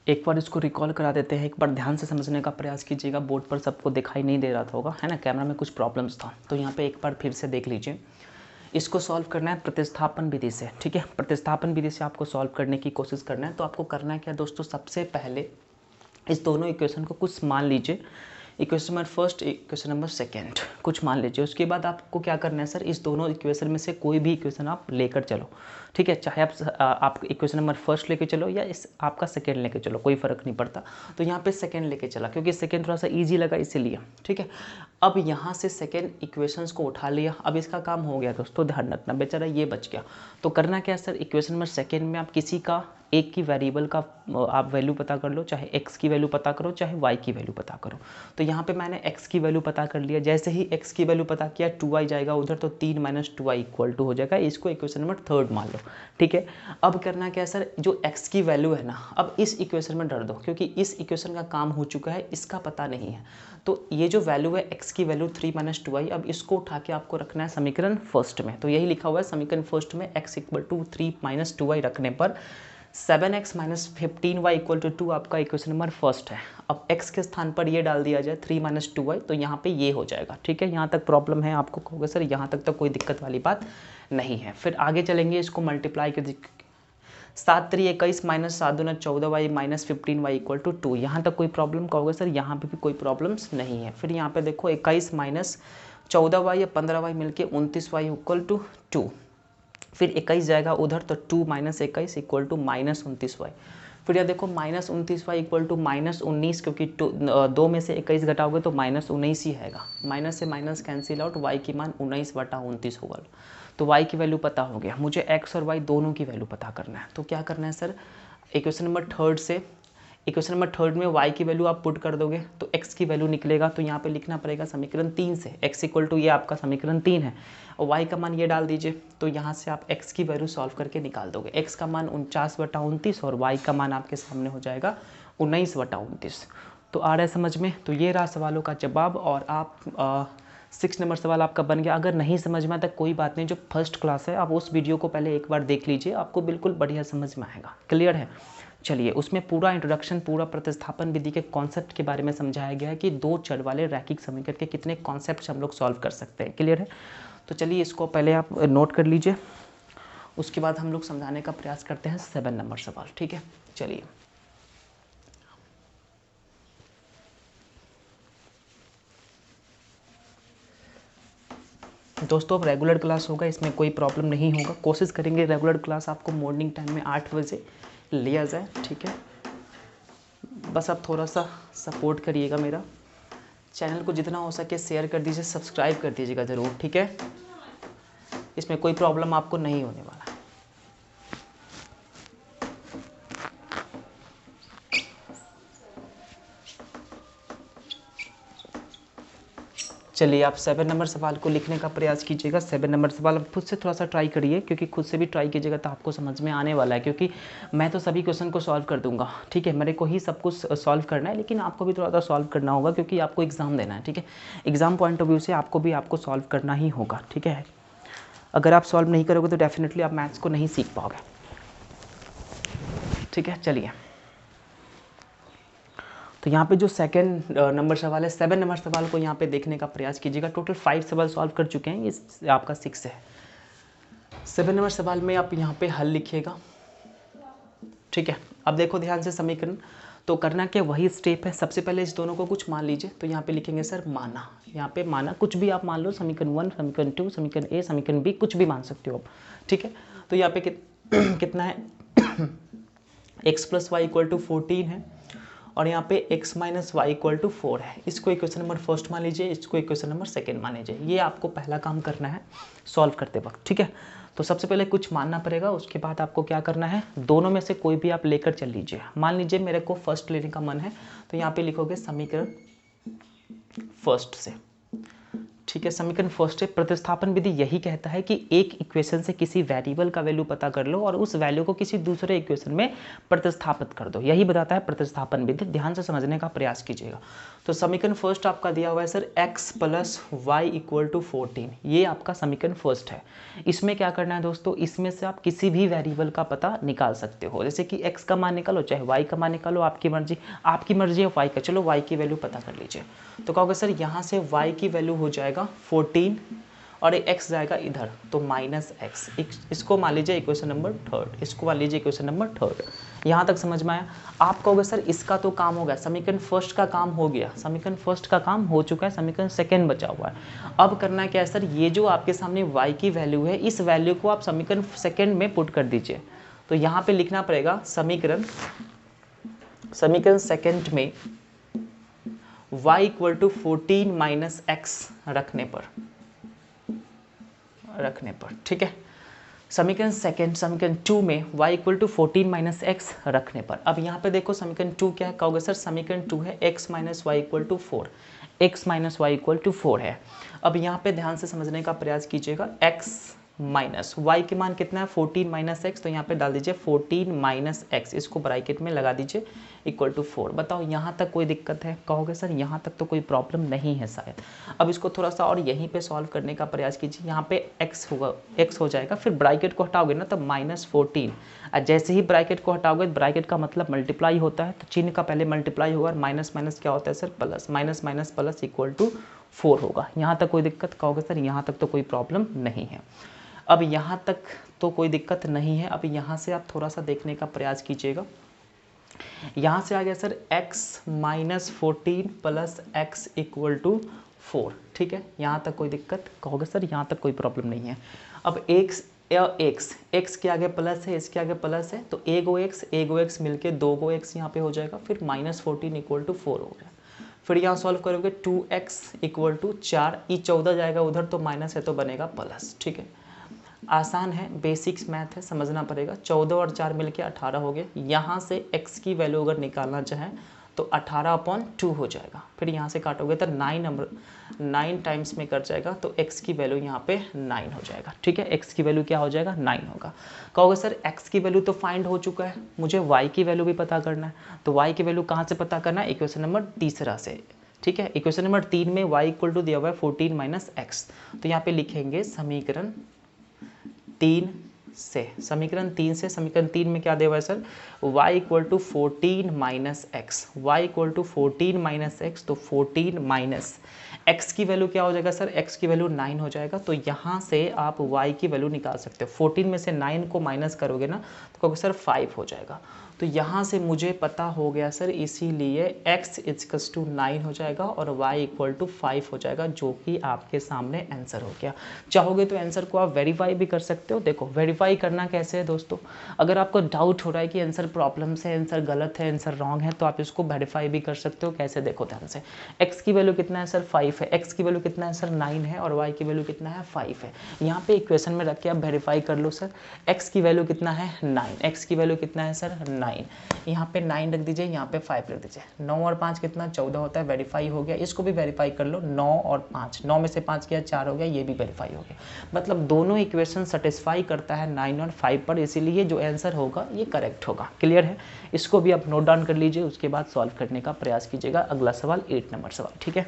A: एक बार इसको रिकॉल करा देते हैं, एक बार ध्यान से समझने का प्रयास कीजिएगा। बोर्ड पर सबको दिखाई नहीं दे रहा था होगा, है ना, कैमरा में कुछ प्रॉब्लम्स था। तो यहाँ पे एक बार फिर से देख लीजिए। इसको सॉल्व करना है प्रतिस्थापन विधि से। ठीक है, प्रतिस्थापन विधि से आपको सॉल्व करने की कोशिश करना है। तो आपको करना है क्या दोस्तों, सबसे पहले इस दोनों इक्वेशन को कुछ मान लीजिए, equation number first, equation number second, कुछ मान लीजिए। उसके बाद आपको क्या करना है सर, इस दोनों इक्वेशन में से कोई भी इक्वेशन आप लेकर चलो। ठीक है, चाहे आप इक्वेशन नंबर फर्स्ट लेके चलो या इस आपका सेकेंड लेके चलो, कोई फ़र्क नहीं पड़ता। तो यहाँ पे सेकेंड लेके चला क्योंकि सेकेंड थोड़ा सा ईजी लगा इसीलिए। ठीक है, अब यहाँ से सेकेंड इक्वेशंस को उठा लिया। अब इसका काम हो गया दोस्तों, ध्यान रखना, बेचारा ये बच गया। तो करना क्या है सर, इक्वेशन नंबर सेकेंड में आप किसी का एक की वेरिएबल का आप वैल्यू पता कर लो, चाहे x की वैल्यू पता करो चाहे y की वैल्यू पता करो। तो यहाँ पे मैंने x की वैल्यू पता कर लिया। जैसे ही x की वैल्यू पता किया 2y जाएगा उधर, तो 3 - 2y इक्वल टू हो जाएगा। इसको इक्वेशन नंबर थर्ड मान लो। ठीक है, अब करना क्या है सर, जो x की वैल्यू है ना, अब इस इक्वेशन में डाल दो, क्योंकि इस इक्वेशन का काम हो चुका है, इसका पता नहीं है। तो ये जो वैल्यू है x की वैल्यू 3 - 2y, अब इसको उठा के आपको रखना है समीकरण फर्स्ट में। तो यही लिखा हुआ है समीकरण फर्स्ट में, x इक्वल टू 3 - 2y रखने पर 7x - 15y इक्वल टू 2 आपका इक्वेशन नंबर फर्स्ट है। अब x के स्थान पर ये डाल दिया जाए 3 - 2y, तो यहाँ पे ये हो जाएगा। ठीक है, यहाँ तक प्रॉब्लम है आपको? कहोगे सर यहाँ तक तो कोई दिक्कत वाली बात नहीं है। फिर आगे चलेंगे, इसको मल्टीप्लाई कर 7 3 21 - 7 2 14y - 15y इक्वल टू 2। यहाँ तक कोई प्रॉब्लम? कहोगे सर यहाँ पे भी कोई प्रॉब्लम्स नहीं है। फिर यहाँ पे देखो 21 - 14y या 15y मिलके 29y इक्वल टू 2। फिर 21 जाएगा उधर, तो 2 - 21 इक्वल टू -29y। फिर यह देखो -29y इक्वल टू -19, क्योंकि 2 में से 21 घटाओगे तो -19 ही आएगा। माइनस से माइनस कैंसिल आउट, y की मान 19/29 होगा। तो y की वैल्यू पता हो गया। मुझे x और y दोनों की वैल्यू पता करना है। तो क्या करना है सर, इक्वेशन नंबर थर्ड से, इक्वेशन नंबर थर्ड में y की वैल्यू आप पुट कर दोगे तो x की वैल्यू निकलेगा। तो यहाँ पे लिखना पड़ेगा समीकरण 3 से, x इक्वल टू ये आपका समीकरण 3 है और y का मान ये डाल दीजिए। तो यहाँ से आप x की वैल्यू सॉल्व करके निकाल दोगे। x का मान 49/29 और y का मान आपके सामने हो जाएगा 19/29। तो आ रहा है समझ में? तो ये रहा सवालों का जवाब। और आप 6 नंबर सवाल आपका बन गया। अगर नहीं समझ में आता कोई बात नहीं, जो फर्स्ट क्लास है आप उस वीडियो को पहले एक बार देख लीजिए, आपको बिल्कुल बढ़िया समझ में आएगा। क्लियर है? चलिए, उसमें पूरा इंट्रोडक्शन, पूरा प्रतिस्थापन विधि के कॉन्सेप्ट के बारे में समझाया गया है कि दो चर वाले रैखिक समीकरण के कितने कॉन्सेप्ट हम लोग सॉल्व कर सकते हैं। क्लियर है? तो चलिए इसको पहले आप नोट कर लीजिए, उसके बाद हम लोग समझाने का प्रयास करते हैं 7 नंबर सवाल। ठीक है, चलिए। दोस्तों अब रेगुलर क्लास होगा, इसमें कोई प्रॉब्लम नहीं होगा। कोशिश करेंगे रेगुलर क्लास आपको मॉर्निंग टाइम में 8 बजे लिया जाए। ठीक है, बस आप थोड़ा सा सपोर्ट करिएगा, मेरा चैनल को जितना हो सके शेयर कर दीजिए, सब्सक्राइब कर दीजिएगा ज़रूर। ठीक है, इसमें कोई प्रॉब्लम आपको नहीं होने वाला है। चलिए, आप 7 नंबर सवाल को लिखने का प्रयास कीजिएगा। 7 नंबर सवाल आप खुद से थोड़ा सा ट्राई करिए, क्योंकि खुद से भी ट्राई कीजिएगा तो आपको समझ में आने वाला है, क्योंकि मैं तो सभी क्वेश्चन को सॉल्व कर दूंगा। ठीक है, मेरे को ही सब कुछ सॉल्व करना है, लेकिन आपको भी थोड़ा सा सॉल्व करना होगा, क्योंकि आपको एग्ज़ाम देना है। ठीक है, एग्ज़ाम पॉइंट ऑफ व्यू से आपको सॉल्व करना ही होगा। ठीक है, अगर आप सॉल्व नहीं करोगे तो डेफिनेटली आप मैथ्स को नहीं सीख पाओगे। ठीक है, चलिए। तो यहाँ पे जो सेकंड नंबर सवाल है, 7 नंबर सवाल को यहाँ पे देखने का प्रयास कीजिएगा। टोटल 5 सवाल सॉल्व कर चुके हैं, ये आपका 6 है। 7 नंबर सवाल में आप यहाँ पे हल लिखिएगा। ठीक है, अब देखो ध्यान से समीकरण तो करना क्या, वही स्टेप है। सबसे पहले इस दोनों को कुछ मान लीजिए, तो यहाँ पे लिखेंगे सर माना। यहाँ पे माना कुछ भी आप मान लो, समीकरण 1, समीकरण 2, समीकरण ए, समीकरण बी, कुछ भी मान सकते हो आप। ठीक है, तो यहाँ पे कितना है x + y = 14 है, और यहाँ पे x - y = 4 है। इसको इक्वेशन नंबर फर्स्ट मान लीजिए, इसको इक्वेशन नंबर सेकंड मान लीजिए। ये आपको पहला काम करना है सॉल्व करते वक्त। ठीक है, तो सबसे पहले कुछ मानना पड़ेगा, उसके बाद आपको क्या करना है, दोनों में से कोई भी आप लेकर चल लीजिए। मान लीजिए मेरे को फर्स्ट लेने का मन है, तो यहाँ पे लिखोगे समीकरण फर्स्ट से। ठीक है, समीकरण फर्स्ट है। प्रतिस्थापन विधि यही कहता है कि एक इक्वेशन से किसी वेरिएबल का वैल्यू पता कर लो और उस वैल्यू को किसी दूसरे इक्वेशन में प्रतिस्थापित कर दो, यही बताता है प्रतिस्थापन विधि। ध्यान से समझने का प्रयास कीजिएगा। तो समीकरण फर्स्ट आपका दिया हुआ है सर x + y = 14, ये आपका समीकरण फर्स्ट है। इसमें क्या करना है दोस्तों, इसमें से आप किसी भी वेरिएबल का पता निकाल सकते हो, जैसे कि x का मान निकालो, चाहे y का मान निकालो, आपकी मर्जी है y का। चलो y की वैल्यू पता कर लीजिए, तो कहोगे सर यहाँ से y की वैल्यू हो जाएगा 14 और x जाएगा इधर, तो -x। इसको मान लीजिए इक्वेशन नंबर थर्ड, इसको मान लीजिए इक्वेशन नंबर थर्ड। यहाँ तक समझ में आया? आप कहोगे सर इसका तो काम हो गया, समीकरण फर्स्ट का काम हो गया, समीकरण फर्स्ट का काम हो चुका है, समीकरण सेकंड बचा हुआ है। अब करना क्या है सर, ये जो आपके सामने y की वैल्यू है, इस वैल्यू को आप समीकरण सेकंड में पुट कर दीजिए। तो यहाँ पे लिखना पड़ेगा समीकरण सेकंड में y = 14 - x रखने पर। ठीक है, समीकरण 2 में y = 14 - x रखने पर। अब यहाँ पे देखो समीकरण 2 क्या है, कहोगे सर समीकरण 2 है x - y = 4, x - y = 4 है। अब यहाँ पे ध्यान से समझने का प्रयास कीजिएगा, x माइनस y के मान कितना है 14 - x, तो यहाँ पे डाल दीजिए 14 - x, इसको ब्रैकेट में लगा दीजिए = 4। बताओ यहाँ तक कोई दिक्कत है? कहोगे सर यहाँ तक तो कोई प्रॉब्लम नहीं है शायद। अब इसको थोड़ा सा और यहीं पे सॉल्व करने का प्रयास कीजिए। यहाँ पे x होगा, x हो जाएगा, फिर ब्रैकेट को हटाओगे ना तो -14। जैसे ही ब्रैकेट को हटाओगे, ब्रैकेट का मतलब मल्टीप्लाई होता है, तो चिन्ह का पहले मल्टीप्लाई होगा, और माइनस माइनस क्या होता है sir, plus, minus minus plus = 4 होगा। यहाँ तक कोई दिक्कत? कहोगे सर यहाँ तक तो कोई प्रॉब्लम नहीं है। अब यहाँ तक तो कोई दिक्कत नहीं है। अब यहाँ से आप थोड़ा सा देखने का प्रयास कीजिएगा। यहाँ से आ गया सर x - 14 + x = 4। ठीक है, यहाँ तक कोई दिक्कत? कहोगे सर यहाँ तक कोई प्रॉब्लम नहीं है। अब x के आगे प्लस है, इसके आगे प्लस है, तो एगो x मिलके 2 x यहाँ पे हो जाएगा, फिर -14 = 4 हो गया। फिर यहाँ सॉल्व करोगे 2x = 4, ये 14 जाएगा उधर, तो माइनस है तो बनेगा प्लस। ठीक है, आसान है, बेसिक्स मैथ है, समझना पड़ेगा। 14 और 4 मिलके 18 हो गए। यहाँ से x की वैल्यू अगर निकालना चाहें तो 18/2 हो जाएगा। फिर यहाँ से काटोगे तो 9 टाइम्स में कट जाएगा, तो x की वैल्यू यहाँ पे 9 हो जाएगा। ठीक है, x की वैल्यू क्या हो जाएगा, 9 होगा। कहोगे सर x की वैल्यू तो फाइंड हो चुका है, मुझे y की वैल्यू भी पता करना है। तो y की वैल्यू कहाँ से पता करना है, इक्वेशन नंबर तीसरा से। ठीक है। इक्वेशन नंबर 3 में y इक्वल टू दिया हुआ है 14 माइनस एक्स, तो यहाँ पे लिखेंगे समीकरण 3 से, समीकरण 3 में क्या दिया हुआ है sir, y equal to 14 minus X, Y equal to 14 minus X, तो 14 माइनस x की वैल्यू क्या हो जाएगा सर, x की वैल्यू 9 हो जाएगा। तो यहाँ से आप y की वैल्यू निकाल सकते हो, 14 में से 9 को माइनस करोगे ना तो कहोगे सर 5 हो जाएगा। तो यहाँ से मुझे पता हो गया सर, इसीलिए x इक्वल्स टू 9 हो जाएगा और y इक्वल टू 5 हो जाएगा, जो कि आपके सामने आंसर हो गया। चाहोगे तो आंसर को आप वेरीफाई भी कर सकते हो। देखो वेरीफाई करना कैसे है दोस्तों, अगर आपको डाउट हो रहा है कि आंसर प्रॉब्लम से, आंसर गलत है, आंसर रॉन्ग है, तो आप इसको वेरीफाई भी कर सकते हो। कैसे, देखो ध्यान से, x की वैल्यू कितना है सर 5 है, x की वैल्यू कितना है सर 9 है और y की वैल्यू कितना है 5 है। यहाँ पे इक्वेशन में रख के आप वेरीफाई कर लो सर, x की वैल्यू कितना है 9, x की वैल्यू कितना है सर 9, यहाँ पे 9 रख दीजिए, यहाँ पे 5 रख दीजिए, 9 और 5 कितना 14 होता है, वेरीफाई हो गया। इसको भी वेरीफाई कर लो, 9 और 5, 9 में से 5 किया 4 हो गया, ये भी वेरीफाई हो गया। मतलब दोनों इक्वेशन सेटिस्फाई करता है 9 और 5 पर, इसीलिए जो आंसर होगा ये करेक्ट होगा। क्लियर है, इसको भी आप नोट डाउन कर लीजिए, उसके बाद सॉल्व करने का प्रयास कीजिएगा। अगला सवाल 8 नंबर सवाल, ठीक है।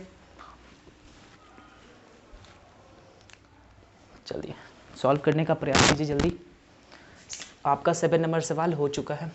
A: चलिए सॉल्व करने का प्रयास कीजिए जल्दी। आपका 7 नंबर सवाल हो चुका है।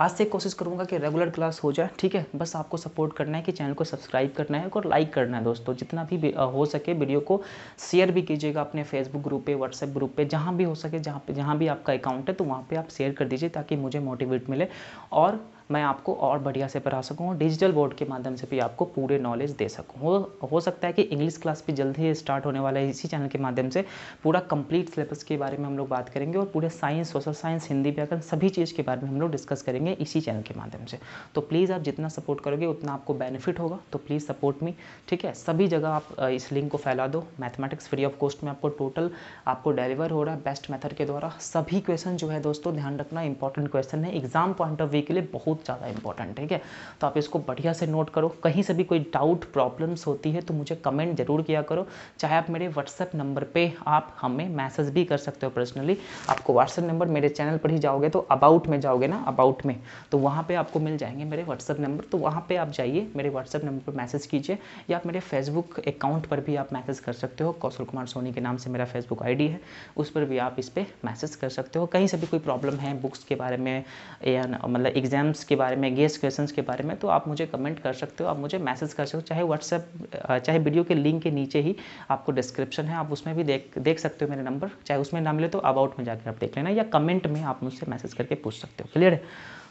A: आज से कोशिश करूंगा कि रेगुलर क्लास हो जाए, ठीक है। बस आपको सपोर्ट करना है कि चैनल को सब्सक्राइब करना है और लाइक करना है दोस्तों। जितना भी हो सके वीडियो को शेयर भी कीजिएगा अपने फेसबुक ग्रुप पे, व्हाट्सएप ग्रुप पे, जहाँ भी हो सके, जहाँ भी आपका अकाउंट है तो वहाँ पे आप शेयर कर दीजिए, ताकि मुझे मोटिवेट मिले और मैं आपको और बढ़िया से पढ़ा सकूँ और डिजिटल बोर्ड के माध्यम से भी आपको पूरे नॉलेज दे सकूँ। हो सकता है कि इंग्लिश क्लास भी जल्द ही स्टार्ट होने वाला है, इसी चैनल के माध्यम से पूरा कंप्लीट सिलेबस के बारे में हम लोग बात करेंगे और पूरे साइंस, सोशल साइंस, हिंदी, व्याकरण, सभी चीज़ के बारे में हम लोग डिस्कस करेंगे इसी चैनल के माध्यम से। तो प्लीज़ आप जितना सपोर्ट करोगे उतना आपको बेनिफिट होगा, तो प्लीज़ सपोर्ट मी, ठीक है। सभी जगह आप इस लिंक को फैला दो। मैथमेटिक्स फ्री ऑफ कॉस्ट में आपको टोटल आपको डिलीवर हो रहा है बेस्ट मेथड के द्वारा। सभी क्वेश्चन जो है दोस्तों ध्यान रखना, इंपॉर्टेंट क्वेश्चन है, एग्जाम पॉइंट ऑफ व्यू के लिए बहुत ज़्यादा इंपॉर्टेंट, ठीक है। तो आप इसको बढ़िया से नोट करो। कहीं से भी कोई डाउट प्रॉब्लम्स होती है तो मुझे कमेंट जरूर किया करो, चाहे आप मेरे व्हाट्सएप नंबर पे आप हमें मैसेज भी कर सकते हो पर्सनली। आपको व्हाट्सएप नंबर, मेरे चैनल पर ही जाओगे तो अबाउट में जाओगे ना, अबाउट में, तो वहाँ पे आपको मिल जाएंगे मेरे व्हाट्सएप नंबर। तो वहाँ पे आप जाइए, मेरे व्हाट्सएप नंबर पर मैसेज कीजिए, या आप मेरे फेसबुक अकाउंट पर भी आप मैसेज कर सकते हो। कौशल कुमार सोनी के नाम से मेरा फेसबुक आईडी है, उस पर भी आप इस पर मैसेज कर सकते हो। कहीं से भी कोई प्रॉब्लम है बुक्स के बारे में या मतलब एग्जाम्स के बारे में, गेस्ट क्वेश्चंस के बारे में, तो आप मुझे कमेंट कर सकते हो, आप मुझे मैसेज कर सकते हो, चाहे व्हाट्सएप, चाहे वीडियो के लिंक के नीचे ही आपको डिस्क्रिप्शन है, आप उसमें भी देख सकते हो मेरे नंबर। चाहे उसमें ना मिले तो अबाउट में जाकर आप देख लेना, या कमेंट में आप मुझसे मैसेज करके पूछ सकते हो। क्लियर है,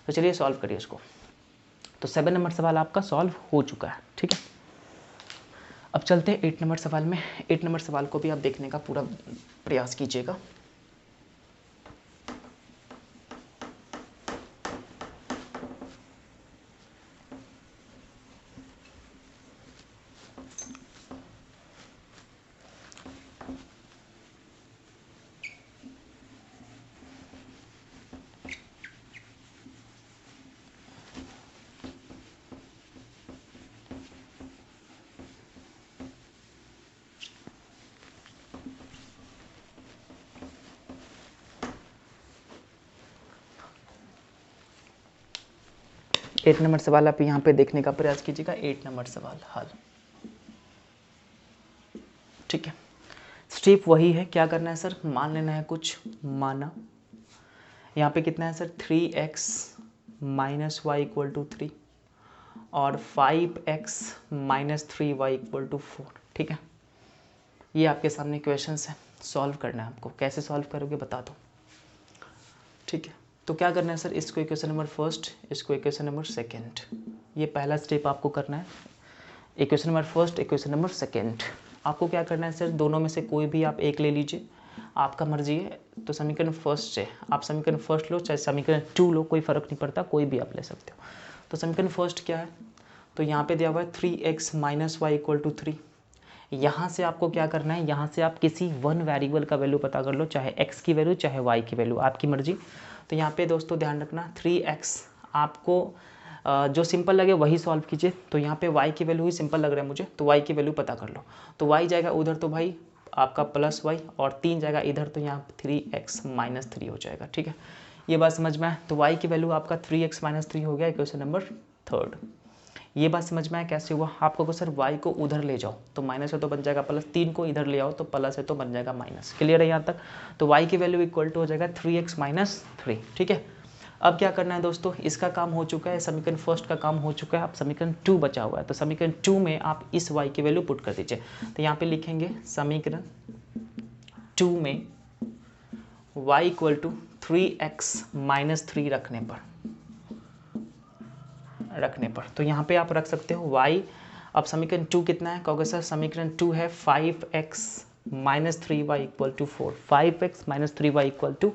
A: तो चलिए सॉल्व करिए इसको। तो 7 नंबर सवाल आपका सॉल्व हो चुका है, ठीक है। अब चलते हैं 8 नंबर सवाल में। 8 नंबर सवाल को भी आप देखने का पूरा प्रयास कीजिएगा। एट नंबर सवाल आप यहाँ पे देखने का प्रयास कीजिएगा। 8 नंबर सवाल हल, ठीक है। स्टेप वही है, क्या करना है सर, मान लेना है कुछ, माना यहाँ पे कितना है sir 3x minus Y equal to 3 और 5x minus 3y equal to 4, ठीक है। ये आपके सामने क्वेश्चंस है, सॉल्व करना है आपको। कैसे सॉल्व करोगे बता दो, ठीक है। तो क्या करना है सर, इसको इक्वेशन नंबर फर्स्ट, इसको इक्वेशन नंबर सेकेंड, ये पहला स्टेप आपको करना है। Equation number first, equation number second, आपको क्या करना है सर, दोनों में से कोई भी आप एक ले लीजिए, आपका मर्जी है। तो समीकरण फर्स्ट से आप समीकरण फर्स्ट लो, चाहे समीकरण 2 लो, कोई फर्क नहीं पड़ता, कोई भी आप ले सकते हो। तो समीकरण फर्स्ट क्या है, तो यहाँ पे दिया हुआ है 3x minus Y equal to 3। यहाँ से आपको क्या करना है, यहाँ से आप किसी वन वेरिएबल का वैल्यू पता कर लो, चाहे x की वैल्यू चाहे y की वैल्यू, आपकी मर्जी। तो यहाँ पे दोस्तों ध्यान रखना 3x आपको जो सिंपल लगे वही सॉल्व कीजिए। तो यहाँ पे y की वैल्यू ही सिंपल लग रहा है मुझे, तो y की वैल्यू पता कर लो। तो y जाएगा उधर तो भाई आपका प्लस y, और 3 जाएगा इधर तो यहाँ 3x माइनस 3 हो जाएगा, ठीक है। ये बात समझ में आए। तो y की वैल्यू आपका 3x माइनस 3 हो गया, इक्वेशन नंबर थर्ड। ये बात समझ में आया कैसे हुआ? आपको सर y को उधर ले जाओ तो माइनस है तो बन जाएगा प्लस, 3 को इधर ले आओ तो प्लस है तो बन जाएगा माइनस। क्लियर है यहाँ तक? तो y की वैल्यू इक्वल टू हो जाएगा 3x माइनस 3। ठीक है, अब क्या करना है दोस्तों, इसका काम हो चुका है, समीकरण फर्स्ट का काम हो चुका है, अब समीकरण 2 बचा हुआ है। तो समीकरण 2 में आप इस y की वैल्यू पुट कर दीजिए। तो यहाँ पे लिखेंगे समीकरण 2 में y equal to 3x minus 3 रखने पर तो यहाँ पे आप रख सकते हो y। अब समीकरण 2 कितना है? कहोगे सर समीकरण 2 है 5x minus 3y equal to 4, 5x minus 3y equal to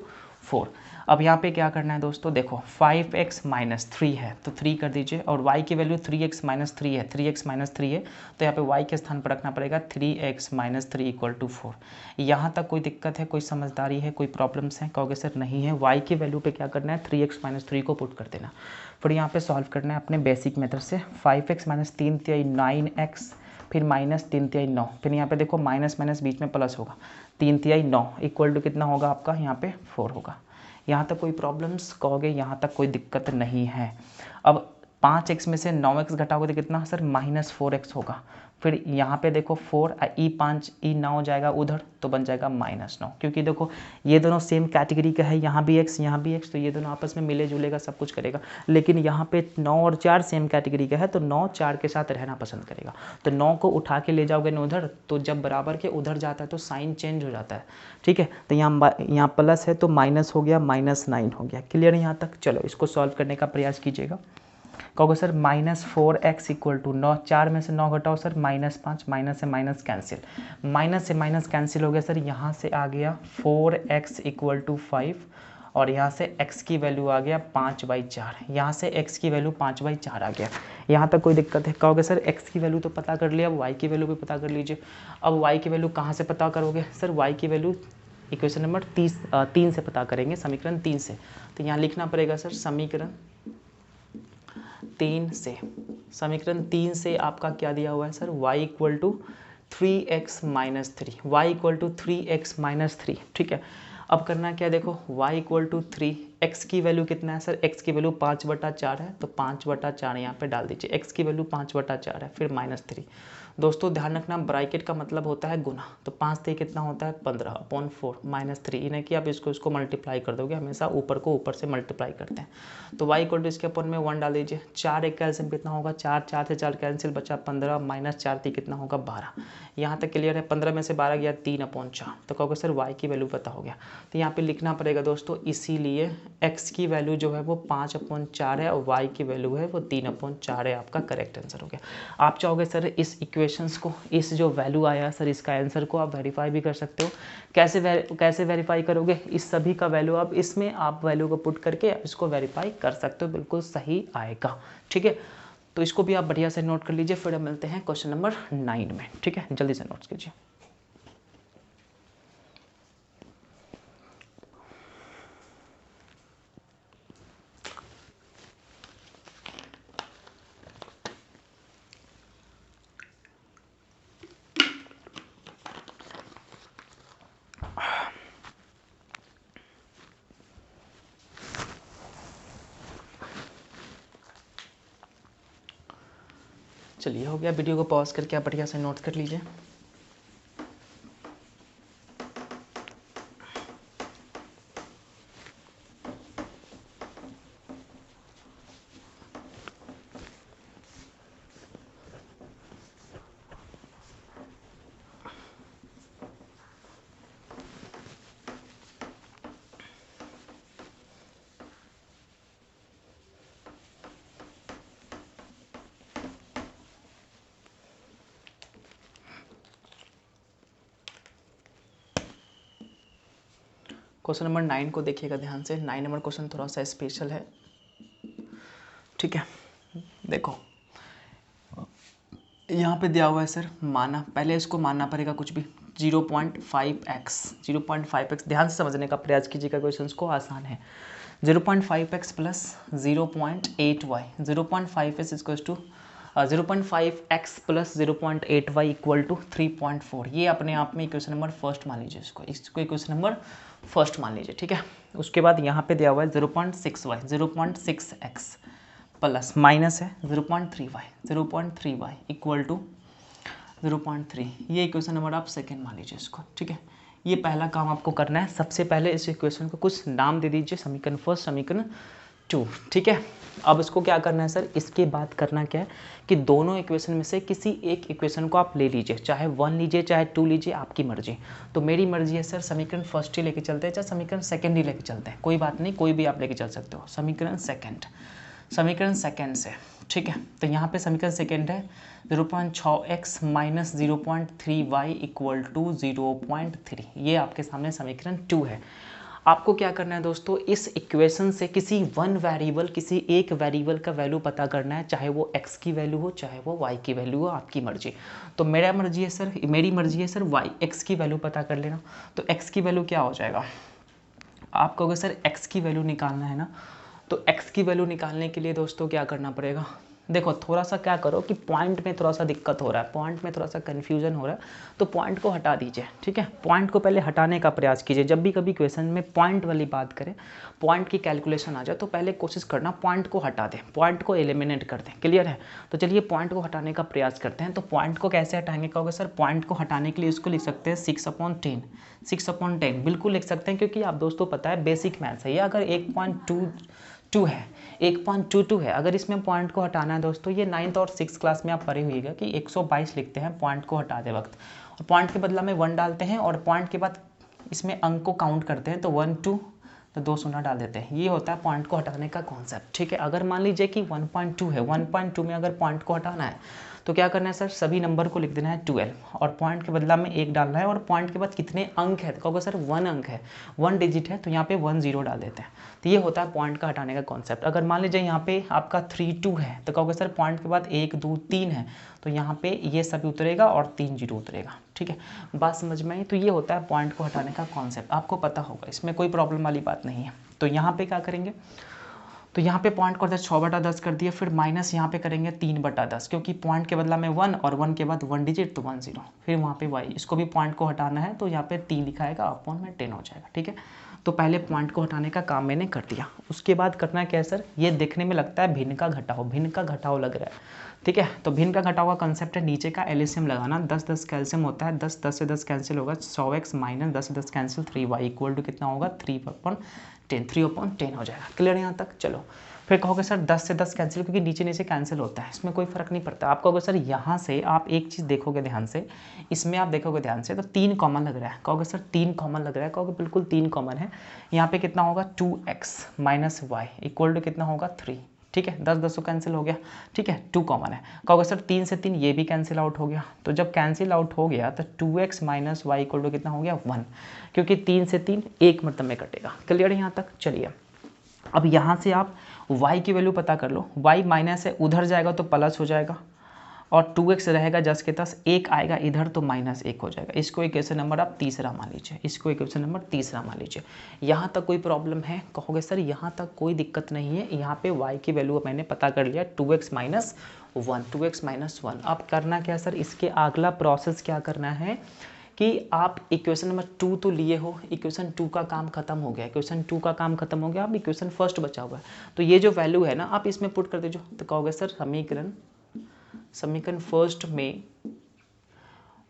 A: 4। अब यहाँ पे क्या करना है दोस्तों, देखो 5x माइनस 3 है तो 3 कर दीजिए, और y की वैल्यू 3x माइनस 3 है, 3x माइनस 3 है तो यहाँ पे y के स्थान पर रखना पड़ेगा 3x माइनस 3 इक्वल टू 4। यहाँ तक कोई दिक्कत है, कोई समझदारी है, कोई प्रॉब्लम्स हैं? कहोगे सर नहीं है। y की वैल्यू पे क्या करना है, 3x माइनस 3 को पुट कर देना, फिर यहाँ पे सॉल्व करना है अपने बेसिक मेथड से। 5x माइनस 3 तिहाई 9x, फिर माइनस 3 तिहाई 9, फिर यहाँ पे देखो माइनस माइनस बीच में प्लस होगा, 3 तिहाई 9 इक्वल टू कितना होगा आपका यहाँ पे 4 होगा। यहाँ तक कोई प्रॉब्लम्स? कहोगे यहाँ तक कोई दिक्कत नहीं है। अब 5x में से 9x घटाओगे तो कितना सर माइनस 4x होगा। फिर यहाँ पे देखो 4 5 9 हो जाएगा उधर तो बन जाएगा माइनस 9, क्योंकि देखो ये दोनों सेम कैटेगरी का है, यहाँ भी x यहाँ भी x, तो ये दोनों आपस में मिले जुलेगा, सब कुछ करेगा। लेकिन यहाँ पे 9 और 4 सेम कैटेगरी का है तो 9 4 के साथ रहना पसंद करेगा। तो 9 को उठा के ले जाओगे ना उधर, तो जब बराबर के उधर जाता है तो साइन चेंज हो जाता है। ठीक है, तो यहाँ प्लस है तो माइनस हो गया, माइनस 9 हो गया। क्लियर है यहाँ तक? चलो इसको सॉल्व करने का प्रयास कीजिएगा। कहोगे sir minus 4x equal to 9, 4 में से 9 घटाओ सर माइनस 5, माइनस से माइनस कैंसिल, माइनस से माइनस कैंसिल हो गया सर। यहाँ से आ गया 4x इक्वल टू 5, और यहाँ से x की वैल्यू आ गया 5/4, यहाँ से x की वैल्यू 5/4 आ गया। यहाँ तक कोई दिक्कत है? कहोगे सर x की वैल्यू तो पता कर लिया, अब y की वैल्यू भी पता कर लीजिए। अब y की वैल्यू कहाँ से पता करोगे सर? y की वैल्यू इक्वेशन नंबर 3 से पता करेंगे, समीकरण 3 से। तो यहाँ लिखना पड़ेगा सर समीकरण 3 से, समीकरण 3 से आपका क्या दिया हुआ है sir? y equal to 3x minus 3, y equal to 3x minus 3। ठीक है, अब करना क्या, देखो y इक्वल टू 3, x की वैल्यू कितना है सर? x की वैल्यू 5/4 है तो 5/4 यहाँ पे डाल दीजिए, x की वैल्यू 5/4 है, फिर माइनस 3। दोस्तों ध्यान रखना, ब्रैकेट का मतलब होता है गुना, तो 5 से कितना होता है 15/4 माइनस 3, इन्हें कि आप इसको मल्टीप्लाई कर दोगे, हमेशा ऊपर को ऊपर से मल्टीप्लाई करते हैं। तो y इक्वल टू इसके अपन में 1 डाल दीजिए, 4 एक कैल्सियम कितना होगा 4, 4 से 4 कैंसिल बचा 15, माइनस 4 थी कितना होगा 12। यहाँ तक क्लियर है? 15 में से 12 गया 3/4, तो कहोगे सर y की वैल्यू पता हो गया। तो यहाँ पे लिखना पड़ेगा दोस्तों, इसीलिए x की वैल्यू जो है वो 5/4 है और y की वैल्यू है वो 3/4 है, आपका करेक्ट आंसर हो गया। आप चाहोगे सर इस इक्वेशंस को, इस जो वैल्यू आया सर इसका आंसर को आप वेरीफाई भी कर सकते हो। कैसे वेरीफाई करोगे? इस सभी का वैल्यू आप इसमें आप वैल्यू को पुट करके इसको वेरीफाई कर सकते हो, बिल्कुल सही आएगा। ठीक है, तो इसको भी आप बढ़िया से नोट कर लीजिए, फिर हम मिलते हैं क्वेश्चन नंबर 9 में। ठीक है, जल्दी से नोट्स कीजिए। चलिए हो गया, वीडियो को पॉज करके आप बढ़िया से नोट कर लीजिए। क्वेश्चन नंबर 9 को देखिएगा ध्यान से। 9 नंबर क्वेश्चन थोड़ा सा स्पेशल है। ठीक है, देखो यहाँ पे दिया हुआ है सर, माना, पहले इसको मानना पड़ेगा कुछ भी 0.5x ध्यान से समझने का प्रयास कीजिएगा, क्वेश्चंस को आसान है। 0.5x plus 0.8y, 0.5x equals to 0.5x plus 0.8y equal to 3.4। ये अपने आप में इक्वेशन नंबर फर्स्ट मान लीजिए, इसको इक्वेशन नंबर फर्स्ट मान लीजिए। ठीक है, उसके बाद यहाँ पे दिया हुआ है 0.6y, 0.6x प्लस माइनस है 0.3y इक्वल टू 0.3। ये इक्वेशन नंबर आप सेकेंड मान लीजिए इसको, ठीक है। ये पहला काम आपको करना है। सबसे पहले इस इक्वेशन को कुछ नाम दे दीजिए, समीकरण फर्स्ट, समीकरण 2, ठीक है। अब इसको क्या करना है सर, इसके बाद करना क्या है कि दोनों इक्वेशन में से किसी एक इक्वेशन को आप ले लीजिए, चाहे 1 लीजिए चाहे 2 लीजिए, आपकी मर्जी। तो मेरी मर्जी है सर समीकरण फर्स्ट ही लेके चलते हैं, चाहे समीकरण सेकंड ही लेके चलते हैं, कोई बात नहीं, कोई भी आप लेके चल सकते हो। समीकरण सेकंड से, ठीक है। तो यहाँ पे समीकरण सेकंड है 0.6x minus 0.3y equal to 0.3। ये आपके सामने समीकरण 2 है। आपको क्या करना है दोस्तों, इस इक्वेशन से किसी एक वेरिएबल का वैल्यू पता करना है, चाहे वो x की वैल्यू हो चाहे वो y की वैल्यू हो, आपकी मर्जी। तो मेरी मर्जी है सर x की वैल्यू पता कर लेना। तो x की वैल्यू क्या हो जाएगा, आप कहोगे सर x की वैल्यू निकालना है ना, तो x की वैल्यू निकालने के लिए दोस्तों क्या करना पड़ेगा, देखो थोड़ा सा क्या करो कि पॉइंट में थोड़ा सा दिक्कत हो रहा है, पॉइंट में थोड़ा सा कन्फ्यूजन हो रहा है, तो पॉइंट को हटा दीजिए, ठीक है। पॉइंट को पहले हटाने का प्रयास कीजिए। जब भी कभी क्वेश्चन में पॉइंट वाली बात करें, पॉइंट की कैलकुलेशन आ जाए, तो पहले कोशिश करना पॉइंट को हटा दें, पॉइंट को एलिमिनेट कर दें। क्लियर है? तो चलिए पॉइंट को हटाने का प्रयास करते हैं। तो पॉइंट को कैसे हटाएंगे, कहोगे सर पॉइंट को हटाने के लिए इसको लिख सकते हैं 6/10 बिल्कुल लिख सकते हैं, क्योंकि आप दोस्तों पता है बेसिक मैथ्स है ये। अगर 1.22 है, 1.22 है, अगर इसमें पॉइंट को हटाना है दोस्तों, ये 9th और 6th क्लास में आप पढ़े हुएगा कि 122 लिखते हैं पॉइंट को हटाते वक्त, और पॉइंट के बदला में 1 डालते हैं, और पॉइंट के बाद इसमें अंक को काउंट करते हैं, तो 1 2 तो 2 शून्य डाल देते हैं। ये होता है पॉइंट को हटाने का कॉन्सेप्ट, ठीक है। अगर मान लीजिए कि 1.2 है, 1.2 में अगर पॉइंट को हटाना है तो क्या करना है सर, सभी नंबर को लिख देना है 12, और पॉइंट के बदला में 1 डालना है, और पॉइंट के बाद कितने अंक है, तो कहोगे सर 1 अंक है, 1 डिजिट है, तो यहाँ पे 1 0 डाल देते हैं। तो ये होता है पॉइंट का हटाने का कॉन्सेप्ट। अगर मान लीजिए यहाँ पे आपका 3 2 है, तो कहोगे सर पॉइंट के बाद 1 2 3 है, तो यहाँ पे ये सभी उतरेगा और 3 0 उतरेगा, ठीक है। बात समझ में आई? तो ये होता है पॉइंट को हटाने का कॉन्सेप्ट, आपको पता होगा, इसमें कोई प्रॉब्लम वाली बात नहीं है। तो यहाँ पे क्या करेंगे, तो यहाँ पे पॉइंट को 6/10 कर दिया, फिर माइनस यहाँ पे करेंगे 3/10, क्योंकि पॉइंट के बदला में 1 और 1 के बाद 1 डिजिट, तो 1 0, फिर वहाँ पे y, इसको भी पॉइंट को हटाना है, तो यहाँ पे 3 लिखाएगा, अपॉन में 10 हो जाएगा, ठीक है। तो पहले पॉइंट को हटाने का काम मैंने कर दिया। उसके बाद करना क्या है सर, ये देखने में लगता है भिन्न का घटाव लग रहा है, ठीक है। तो भिन्न का घटाव का कंसेप्ट है नीचे का एलसीएम लगाना। 10 कैल्शियम होता है, 10 से 10 कैंसिल होगा, 100x माइनस 10 से 10 कैंसिल 3y इक्वल टू कितना होगा, 3/10 हो जाएगा। क्लियर यहाँ तक? चलो फिर कहोगे सर 10 से 10 कैंसिल, क्योंकि नीचे नीचे कैंसिल होता है, इसमें कोई फर्क नहीं पड़ता। आप कहोगे सर यहाँ से आप एक चीज़ देखोगे ध्यान से, इसमें आप देखोगे ध्यान से, तो 3 कॉमन लग रहा है। कहोगे सर 3 कॉमन लग रहा है, कहोगे बिल्कुल 3 कॉमन है। यहाँ पे कितना होगा, 2x minus y equal to कितना होगा, 3, ठीक है। 10 10 कैंसिल हो गया, ठीक है, 2 कॉमन है। कहोगे सर 3 से 3 ये भी कैंसिल आउट हो गया, तो जब कैंसिल आउट हो गया तो 2x minus Y equal to कितना हो गया, 1, क्योंकि 3 से 3 एक मतलब में कटेगा। क्लियर यहाँ तक? चलिए अब यहाँ से आप y की वैल्यू पता कर लो। y माइनस है, उधर जाएगा तो प्लस हो जाएगा, और 2x रहेगा जस के तस, 1 आएगा इधर तो -1 हो जाएगा। इसको इक्वेशन नंबर आप तीसरा मान लीजिए, यहाँ तक कोई प्रॉब्लम है? कहोगे सर यहाँ तक कोई दिक्कत नहीं है। यहाँ पे y की वैल्यू मैंने पता कर लिया, 2x माइनस 1। अब करना क्या सर, इसके अगला प्रोसेस क्या करना है कि आप इक्वेशन नंबर 2 तो लिए हो, इक्वेशन 2 का काम खत्म हो गया, अब इक्वेशन फर्स्ट बचा हुआ है। तो ये जो वैल्यू है ना, आप इसमें पुट कर दीजिए। तो कहोगे सर समीकरण फर्स्ट में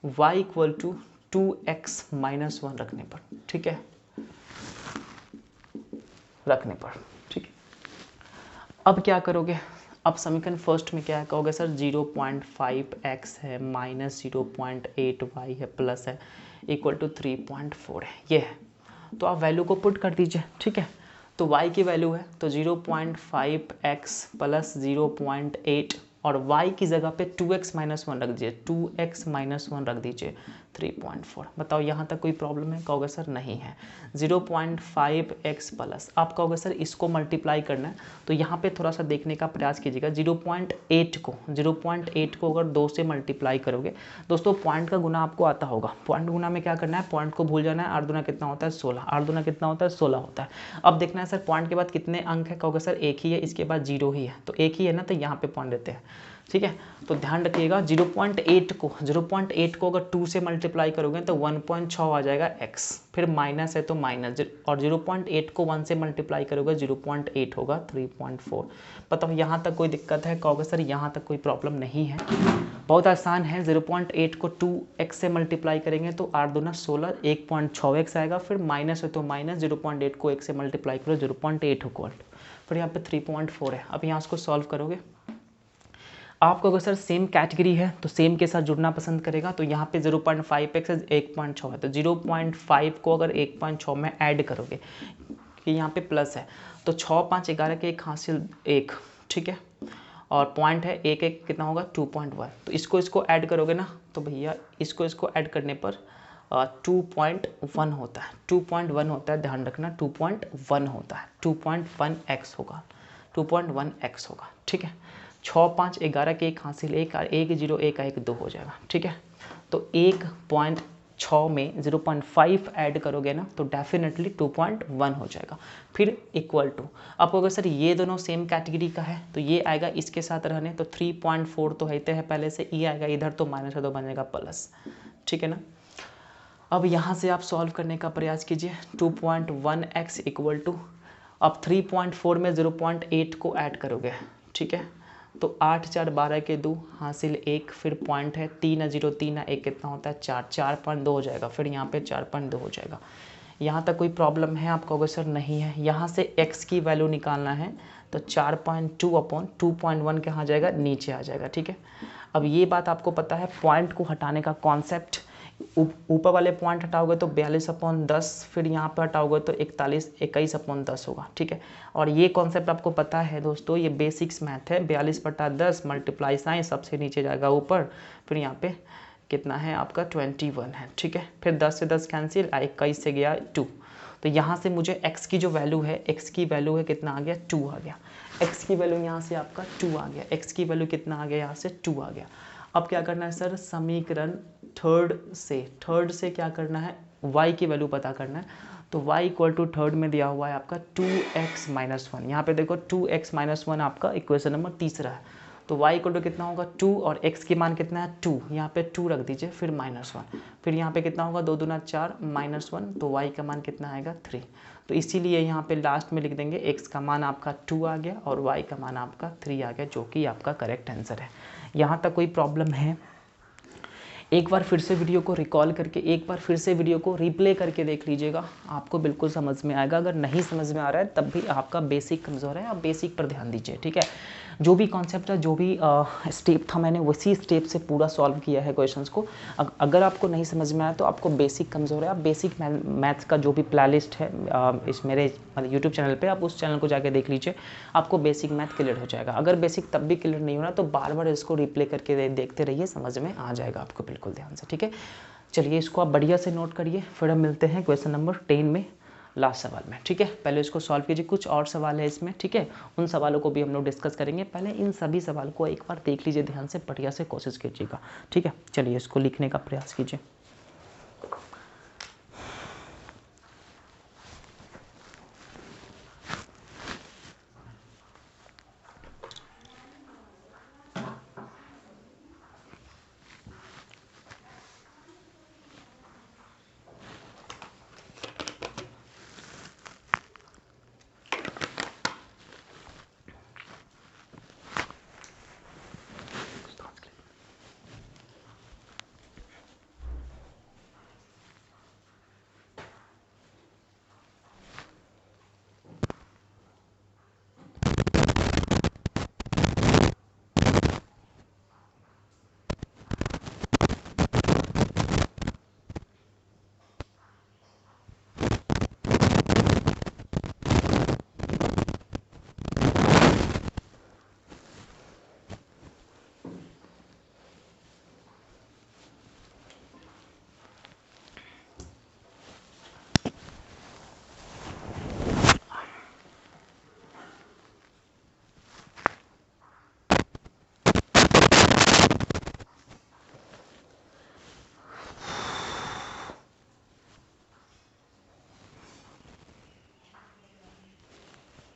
A: y equal to 2x minus 1 रखने पर, ठीक है, ठीक है। अब क्या करोगे, अब समीकरण फर्स्ट में क्या है, कहोगे सर 0.5x है माइनस 0.8y है प्लस है इक्वल टू 3.4 है, ये है। तो आप वैल्यू को पुट कर दीजिए, ठीक है। तो y की वैल्यू है तो 0.5x प्लस 0.8, और y की जगह पे 2x माइनस 1 रख दीजिए, 2x माइनस 1 रख दीजिए, 3.4। बताओ यहाँ तक कोई प्रॉब्लम है? कहोगे सर नहीं है। 0.5x प्लस, आप कहोगे सर इसको मल्टीप्लाई करना है, तो यहाँ पे थोड़ा सा देखने का प्रयास कीजिएगा। 0.8 को अगर 2 से मल्टीप्लाई करोगे, दोस्तों पॉइंट का गुना आपको आता होगा। पॉइंट गुना में क्या करना है, पॉइंट को भूल जाना है। 8 दूना कितना होता है, 16, 8 दूना कितना होता है, 16 होता है। अब देखना है सर पॉइंट के बाद कितने अंक है, कहोगे सर एक ही है, इसके बाद 0 ही है, तो एक ही है ना, तो यहाँ पे पॉइंट देते हैं। ठीक है। तो ध्यान रखिएगा 0.8 को अगर 2 से मल्टीप्लाई करोगे तो 1.6 आ जाएगा x, फिर माइनस है तो माइनस, और 0.8 को 1 से मल्टीप्लाई करोगे 0.8 होगा 3.4। बताओ यहाँ तक कोई दिक्कत है? कहोगे सर यहाँ तक कोई प्रॉब्लम नहीं है, बहुत आसान है। 0.8 को 2x से मल्टीप्लाई करेंगे तो 8 दूना 16, 1.6x आएगा, फिर माइनस है तो माइनस, 0.8 को 1 से मल्टीप्लाई करो 0.8 इक्वल, फिर यहाँ पे 3.4 है। अब यहाँ इसको सॉल्व करोगे, आपको अगर सर सेम कैटेगरी है तो सेम के साथ जुड़ना पसंद करेगा, तो यहाँ पे 0.5x 1.6 है, तो 0.5 को अगर 1.6 में ऐड करोगे कि यहाँ पे प्लस है, तो 6 5 11 के 1 हासिल 1, ठीक है, और पॉइंट है 1 1 कितना होगा 2.1, तो इसको ऐड करोगे ना तो भैया इसको ऐड करने पर 2.1 होता है, 2.1 होता है, ध्यान रखना 2.1 होता है, 2.1x होगा, 2.1x होगा, ठीक है। 6 5 11 के 1 हासिल 1 और 1 0 1 1 2 हो जाएगा, ठीक है। तो 1.6 में 0.5 ऐड करोगे ना तो डेफिनेटली 2.1 हो जाएगा, फिर इक्वल टू, आपको अगर सर ये दोनों सेम कैटेगरी का है तो ये आएगा इसके साथ रहने, तो 3.4 तो रहते हैं पहले से, ये आएगा इधर तो माइनस है तो बनेगा प्लस, ठीक है ना। अब यहाँ से आप सॉल्व करने का प्रयास कीजिए, 2.1x इक्वल टू, अब 3.4 में 0.8 को ऐड करोगे, ठीक है, तो 8 4 12 के 2 हासिल 1, फिर पॉइंट है 3 0 3 1 कितना होता है 4, 4.2 हो जाएगा, फिर यहाँ पे 4.2 हो जाएगा। यहाँ तक कोई प्रॉब्लम है? आपको अगर सर नहीं है, यहाँ से x की वैल्यू निकालना है तो 4.2 अपॉन 2.1 कहाँ जाएगा, नीचे आ जाएगा, ठीक है। अब ये बात आपको पता है, पॉइंट को हटाने का कॉन्सेप्ट, ऊपर वाले पॉइंट हटाओगे तो 42/10, फिर यहाँ पर हटाओगे तो 21/10 होगा, ठीक है। और ये कॉन्सेप्ट आपको पता है दोस्तों, ये बेसिक्स मैथ है, 42/10 मल्टीप्लाई साइन सबसे नीचे जाएगा ऊपर, फिर यहाँ पे कितना है आपका 21 है, ठीक है। फिर 10 से 10 कैंसिल, 21 से गया 2, तो यहाँ से मुझे x की जो वैल्यू है, x की वैल्यू है कितना आ गया 2 आ गया, x की वैल्यू यहाँ से आपका 2 आ गया, x की वैल्यू कितना आ गया यहाँ से 2 आ गया। अब क्या करना है सर, समीकरण थर्ड से क्या करना है, y की वैल्यू पता करना है, तो y इक्वल टू थर्ड में दिया हुआ है आपका 2x माइनस 1, यहाँ पे देखो 2x माइनस 1 आपका इक्वेशन नंबर तीसरा है, तो y इक्वल टू कितना होगा 2, और x की मान कितना है 2, यहाँ पे 2 रख दीजिए, फिर -1, फिर यहाँ पे कितना होगा 2 दूना 4 -1, तो y का मान कितना आएगा 3, तो इसीलिए यहाँ पे लास्ट में लिख देंगे x का मान आपका 2 आ गया और y का मान आपका 3 आ गया, जो कि आपका करेक्ट आंसर है। यहाँ तक कोई प्रॉब्लम है? एक बार फिर से वीडियो को रिकॉल करके, एक बार फिर से वीडियो को रिप्ले करके देख लीजिएगा, आपको बिल्कुल समझ में आएगा। अगर नहीं समझ में आ रहा है तब भी आपका बेसिक कमज़ोर है, आप बेसिक पर ध्यान दीजिए, ठीक है। जो भी कॉन्सेप्ट है, जो भी स्टेप था, मैंने उसी स्टेप से पूरा सॉल्व किया है क्वेश्चंस को। अगर आपको नहीं समझ में आया तो आपको बेसिक कमज़ोर है, आप बेसिक मैथ्स का जो भी प्लेलिस्ट है इस मेरे यूट्यूब चैनल पे, आप उस चैनल को जाके देख लीजिए, आपको बेसिक मैथ क्लियर हो जाएगा। अगर बेसिक तब भी क्लियर नहीं हो रहा तो बार बार इसको रिप्ले करके देखते रहिए, समझ में आ जाएगा आपको बिल्कुल ध्यान से, ठीक है। चलिए इसको आप बढ़िया से नोट करिए, फिर हम मिलते हैं क्वेश्चन नंबर 10 में, लास्ट सवाल में, ठीक है। पहले इसको सॉल्व कीजिए, कुछ और सवाल है इसमें, ठीक है, उन सवालों को भी हम लोग डिस्कस करेंगे। पहले इन सभी सवाल को एक बार देख लीजिए ध्यान से, बढ़िया से कोशिश कीजिएगा, ठीक है। चलिए इसको लिखने का प्रयास कीजिए।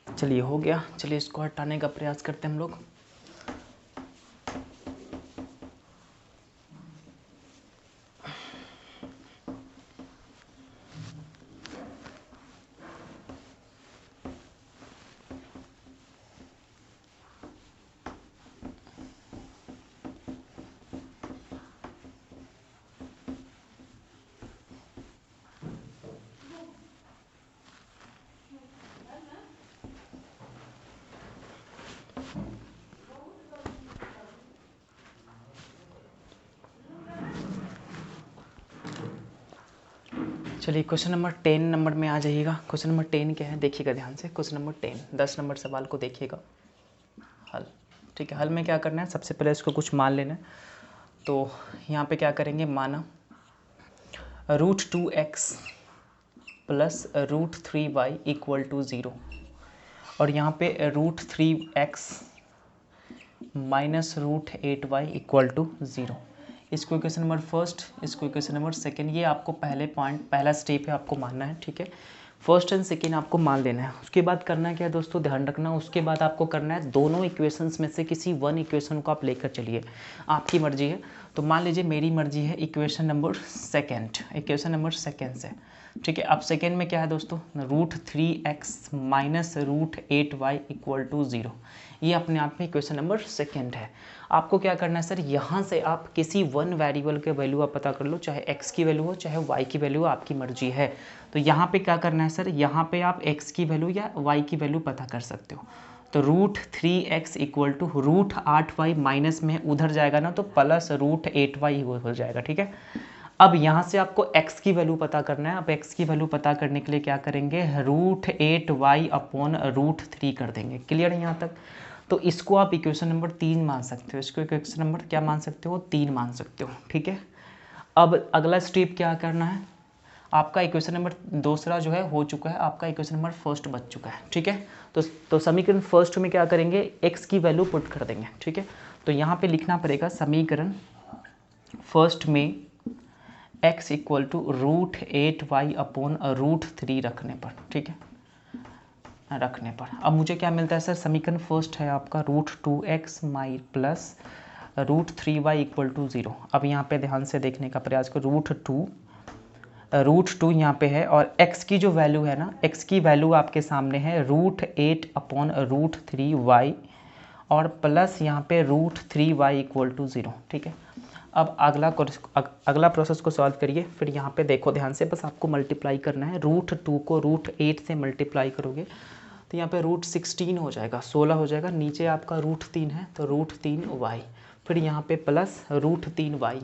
A: चलिए हो गया, चलिए इसको हटाने का प्रयास करते हैं हम लोग। चलिए क्वेश्चन नंबर 10 नंबर में आ जाइएगा। क्वेश्चन नंबर 10 क्या है देखिएगा ध्यान से। क्वेश्चन नंबर 10 10 नंबर सवाल को देखिएगा। हल, ठीक है। हल में क्या करना है, सबसे पहले इसको कुछ मान लेना है। तो यहाँ पे क्या करेंगे, माना √2x plus √3y equal to 0 और यहाँ पे √3x minus √8y equal to 0। इसको इक्वेशन नंबर फर्स्ट, इसको इक्वेशन नंबर सेकेंड। ये आपको पहले पॉइंट, पहला स्टेप है, आपको मानना है, ठीक है। फर्स्ट एंड सेकेंड आपको मान लेना है। उसके बाद करना क्या है दोस्तों, ध्यान रखना। उसके बाद आपको करना है दोनों इक्वेशंस में से किसी वन इक्वेशन को आप लेकर चलिए, आपकी मर्जी है। तो मान लीजिए मेरी मर्जी है equation number second, equation number second से, ठीक है। अब सेकेंड में क्या है दोस्तों, √3x minus √8y equal to 0। ये अपने आप में इक्वेशन नंबर सेकेंड है। आपको क्या करना है सर, यहाँ से आप किसी वन वेरिएबल के वैल्यू आप पता कर लो, चाहे x की वैल्यू हो चाहे y की वैल्यू हो, आपकी मर्जी है। तो यहाँ पे क्या करना है सर, यहाँ पे आप x की वैल्यू या y की वैल्यू पता कर सकते हो। तो √3x equal to √8y minus में उधर जाएगा ना तो प्लस √8y हो जाएगा, ठीक है। अब यहाँ से आपको x की वैल्यू पता करना है। अब x की वैल्यू पता करने के लिए क्या करेंगे, √8y अपॉन √3 कर देंगे। क्लियर है यहाँ तक। तो इसको आप इक्वेशन नंबर 3 मान सकते हो, इसको इक्वेशन नंबर क्या मान सकते हो, 3 मान सकते हो, ठीक है। अब अगला स्टेप क्या करना है, आपका इक्वेशन नंबर दूसरा जो है हो चुका है, आपका इक्वेशन नंबर फर्स्ट बच चुका है, ठीक है। तो समीकरण फर्स्ट में क्या करेंगे, x की वैल्यू पुट कर देंगे, ठीक है। तो यहाँ पे लिखना पड़ेगा समीकरण फर्स्ट में x equal to √8y upon √3 रखने पर, ठीक है, रखने पर। अब मुझे क्या मिलता है सर, समीकरण फर्स्ट है आपका √2x my plus √3y equal to 0। अब यहाँ पे ध्यान से देखने का प्रयास करो, √2 यहाँ पे है और x की जो वैल्यू है ना, x की वैल्यू आपके सामने है √8 अपॉन √3y और प्लस यहाँ पे √3y इक्वल टू 0, ठीक है। अब अगला प्रोसेस को सॉल्व करिए। फिर यहाँ पे देखो ध्यान से, बस आपको मल्टीप्लाई करना है। √2 को √8 से मल्टीप्लाई करोगे तो यहाँ पे √16 हो जाएगा, 16 हो जाएगा। नीचे आपका √3 है तो √3y, फिर यहाँ पे प्लस √3y,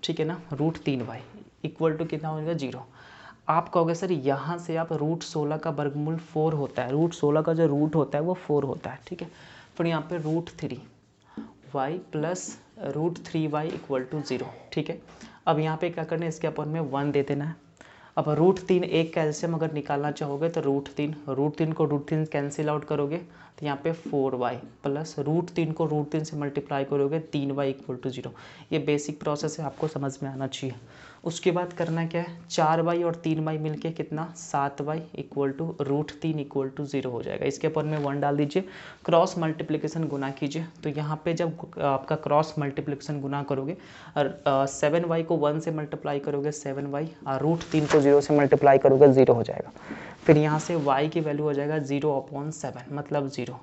A: ठीक है ना, √3y इक्वल टू कितना हो जाएगा, 0। आप कहोगे सर यहाँ से आप √16 का वर्गमूल 4 होता है, √16 का जो रूट होता है वो 4 होता है, ठीक है। फिर यहाँ पे √3y plus √3y equal to 0, ठीक है। अब यहाँ पे क्या करना है, इसके अपन में 1 दे देना है। अब √3 एक कैल्शियम अगर निकालना चाहोगे तो √3 को √3 कैंसिल आउट करोगे तो यहाँ पे 4y प्लस √3 को √3 से मल्टीप्लाई करोगे 3y इक्वल टू 0। ये बेसिक प्रोसेस है, आपको समझ में आना चाहिए। उसके बाद करना क्या है, 4y और 3y मिलके कितना, 7y equal to √3 equal to 0 हो जाएगा। इसके ऊपर में 1 डाल दीजिए, क्रॉस मल्टीप्लिकेशन गुना कीजिए। तो यहाँ पे जब आपका क्रॉस मल्टीप्लिकेशन गुना करोगे और 7y को 1 से मल्टीप्लाई करोगे 7y और √3 को 0 से मल्टीप्लाई करोगे 0 हो जाएगा। फिर यहाँ से y की वैल्यू हो जाएगा 0/7 मतलब 0।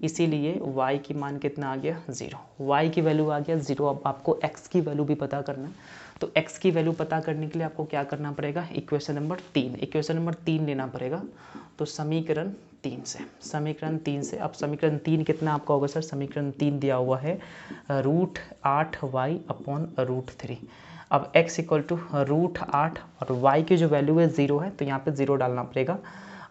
A: इसीलिए y की मान कितना आ गया, 0। y की वैल्यू आ गया 0। अब आपको x की वैल्यू भी पता करना है। तो x की वैल्यू पता करने के लिए आपको क्या करना पड़ेगा, इक्वेशन नंबर 3 लेना पड़ेगा। तो समीकरण 3 से, अब समीकरण 3 कितना आपका होगा सर, समीकरण 3 दिया हुआ है √8y अपॉन √3। अब x इक्वल टू √8 और y की जो वैल्यू है 0 है तो यहाँ पे 0 डालना पड़ेगा।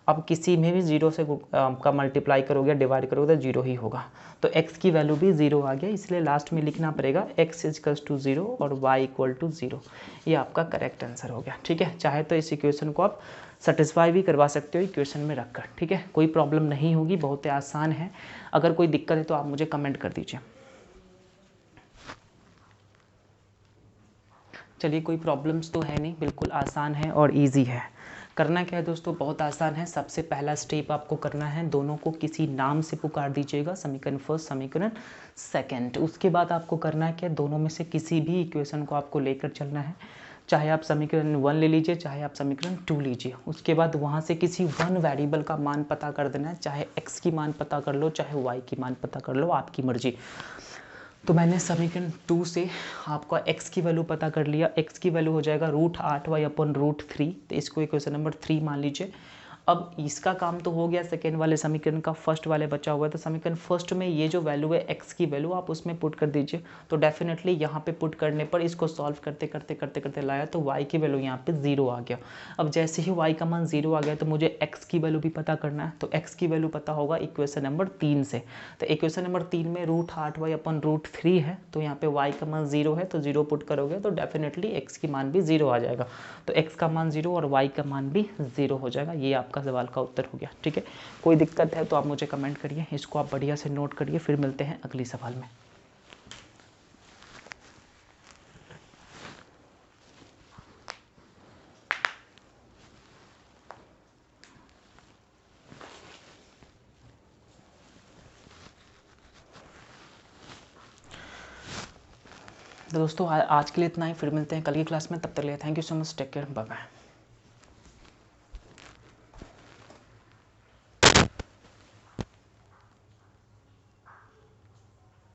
A: अब किसी में भी 0 से आपका मल्टीप्लाई करोगे डिवाइड करोगे तो 0 ही होगा। तो x की वैल्यू भी 0 आ गया, इसलिए लास्ट में लिखना पड़ेगा x इक्वल्स टू 0 और y इक्वल टू 0। ये आपका करेक्ट आंसर हो गया, ठीक है। चाहे तो इस इक्वेशन को आप सेटिस्फाई भी करवा सकते हो इक्वेशन में रखकर, ठीक है। कोई प्रॉब्लम नहीं होगी, बहुत ही आसान है। अगर कोई दिक्कत है तो आप मुझे कमेंट कर दीजिए। चलिए कोई प्रॉब्लम्स तो है नहीं, बिल्कुल आसान है और इजी है। करना क्या है दोस्तों, बहुत आसान है। सबसे पहला स्टेप आपको करना है, दोनों को किसी नाम से पुकार दीजिएगा, समीकरण फर्स्ट समीकरण सेकंड। उसके बाद आपको करना है क्या, दोनों में से किसी भी इक्वेशन को आपको लेकर चलना है। चाहे आप समीकरण 1 ले लीजिए, चाहे आप समीकरण 2 लीजिए। उसके बाद वहाँ से किसी वन वेरिएबल का मान पता कर देना है, चाहे x की मान पता कर लो चाहे y की मान पता कर लो, आपकी मर्जी। तो मैंने समीकरण 2 से आपका x की वैल्यू पता कर लिया। x की वैल्यू हो जाएगा √8y अपॉन √3, तो इसको इक्वेशन नंबर 3 मान लीजिए। अब इसका काम तो हो गया सेकेंड वाले समीकरण का, फर्स्ट वाले बचा हुआ है। तो समीकरण फर्स्ट में ये जो वैल्यू है x की वैल्यू आप उसमें पुट कर दीजिए। तो डेफिनेटली यहाँ पे पुट करने पर इसको सॉल्व करते करते करते करते लाया तो y की वैल्यू यहाँ पे 0 आ गया। अब जैसे ही y का मान 0 आ गया तो मुझे x की वैल्यू भी पता करना है। तो x की वैल्यू पता होगा इक्वेशन नंबर 3 से। तो इक्वेशन नंबर 3 में √8y/√3 है, तो यहाँ पे y का मान 0 है तो 0 पुट करोगे तो डेफिनेटली x की मान भी 0 आ जाएगा। तो x का मान 0 और y का मान भी 0 हो जाएगा। ये आपका सवाल का उत्तर हो गया। ठीक है, कोई दिक्कत है तो आप मुझे कमेंट करिए, इसको आप बढ़िया से नोट करिए। फिर मिलते हैं अगली सवाल में। तो दोस्तों आज के लिए इतना ही, फिर मिलते हैं कल की क्लास में। तब तक के लिए thank you so much, take care, bye bye.